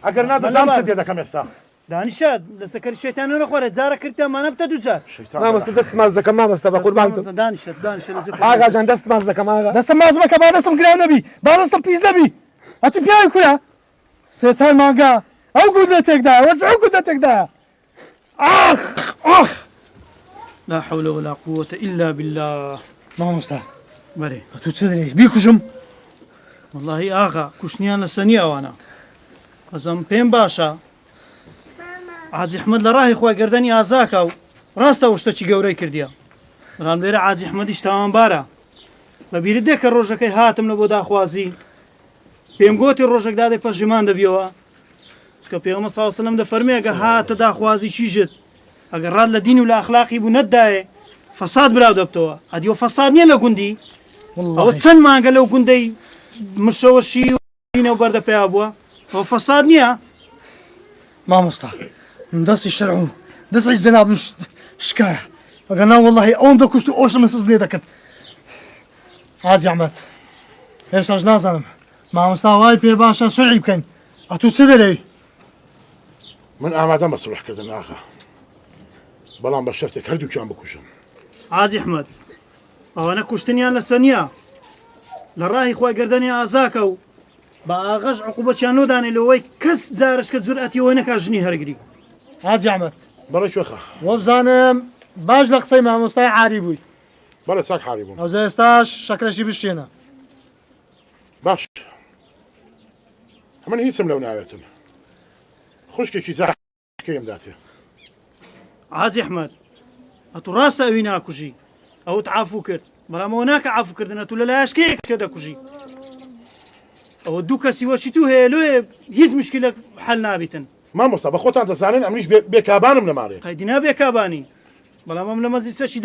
ئەگەر نادەزانم چ دێ دەکەم ئێستا دانیشە لە سەکەری شەیتان نەخۆرێت جارە کردتەمانە بتە دووجار مامۆستا دەست ماز دەکەم مامۆستا بە قوربانتم دانیشە ئاغا جان دەست ماز دەکەم ئاغا دەستم ماز مەکە با دەستم گران نەبی با دەستم پیس نەبی ئەتو پیاوی کورە سێچان مانگا ئەو گودە تێکدایە وەز ئەو گودە تێکدایە ئاخ لا حول ولا قوة إلا بالله مامۆستا بەێ تو چ دەێ بیکوژم واللهی ئاغا کوشتنیان لە سەنی ئەوانە ئەزەم پێم باشە حاجی حمد لە ڕاهی خۆی گردنی ئازاکە و ڕاستە شتێکی گەورەی کردیە بەڵام لێرە حاجی حمەدیش تاوانبارە بەبیرت دێ کە ڕۆژەکەی هاتم لە بۆ داخوازی پێم گوتی ڕۆژێک دادێ پەژیمان دەبیەوە چکە پێغەمبەر صلی الله علیه و سلم دەفەرمێ ئەگە هاتە داخوازی چیژت ئەگەر ڕاد لە دین و لە ئەخلاقی بوو نەتدایێ فەساد براو دەبتەوە ئەدیوە فەساد نییە لە گوندی ئەوە چەند مانگە لەو گوندەی مشەوەشی و دینە و بەردە پێیا بووە ئەوە فەساد نییە مامۆستا دەستی شەرع و دەستی جەناب شکایە ئەگەر نا وەڵڵاهی ئەوم دەکوشت و ئەوشم سز لێ دەکرد حاجی ئەحمەد هێشتاش نازانم مامۆستا وای پێ باشە سوڵحی بکەین ئەتوو چ دەرێوی من ئامادەم بە سوڵحکردن ئاغا بەڵام بە شەرتێک هەردووکیان بکوژم حاجی حمەد ئەوانە کوشتنیان لە سەنیە لە ڕاهی خۆی گردنی ئازاکە و بە ئاغەش عقوبەتیان نۆدانێ لەوەی کەس جارشکە جورئەتی ئەوەی نەکا ژنی هەرگری حاجی ئەحمەد بەڵێ کوێخە وە بزانم باش لە قسەی مامۆستای عاری بووی بەڵێ چاک حاری بووم ئەو ئێستاش شەکرەشی بشتێنە باش من هیچم لەو ناوێتم خوشکێکی زاکەیم داتێ حاجی حمەد ئەتوو ڕاستە ئەوی ناکوژی ئەوت عافو کرد بەڵام ئەوە ناکە عافوکردنە تو لە لایەشکەیەک کە دەکوژی ئەوە دوو کەسی وەچی تو هەیە لێ هیچ مشکلە حەل نابیتن مامۆستا بە خۆتان دەزانن ئەمریش بێکابانم لە ماڵێ قەیدینا بێکابانی بەڵام ئەم لە مەجلیسەکی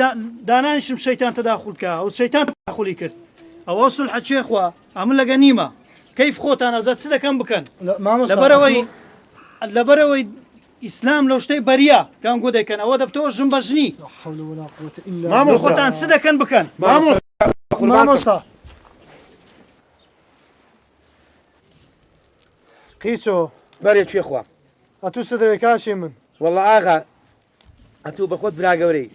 دانانیشم شەیتان تەداخول کە ئەو شەیتان تەداخولی کرد ئەوە سولحە چێخوا ئەمن لەگە نیمە کەیف خۆتان ئەوزات چ دەکەم بکەن لەبەرەوەی ئیسلام لەو شتەی بەریە کانگۆ دەکەن ئەوە دەبتەوە ژن بەژنی خۆتان چ دەکەن بکەن مامۆستا قیچۆ بەرێ چێخوا ئەتوو چ دەوێ کاشی من وەڵڵا ئاغا ئەتوو بە خۆت برا گەورەی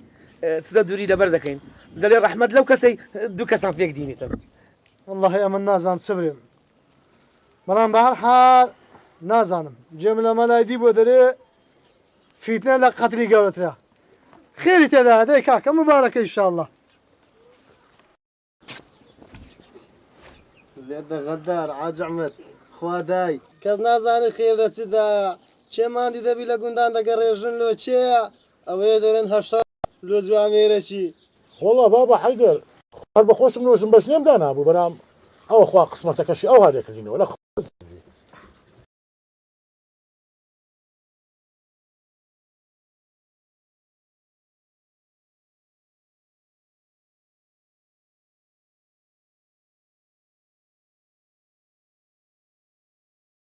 چدە دووری لەبەر دەکەین دەڵێ ڕەحمەد لەو کەسەی دوو کەسان پێک دینیتن والله ئەمە نازانم چ برێم بەڵام بە هەر حال نازانم جێم لە مەلای دی بۆ دەرێ فیتنە لە قەتلی گەورەترە خێری تێدا دەی کاکە مبارەکە ئینشاءالله لێدە غەدار حاج ئەحمەد خوا دای کەس نازانێت خێر لە چدایە چێماندی دەبی لە گوندان دەگەڕێژن لۆ چێە ئەوەیە دەرێن هەشە لۆ جوامێرەکی والله بابا حیدر هەر بەخۆشم نۆژم بەش نێمدا نابوو بەرام ئەوە خوا قسمەتەکەشی ئەو هادێکردینەوە لە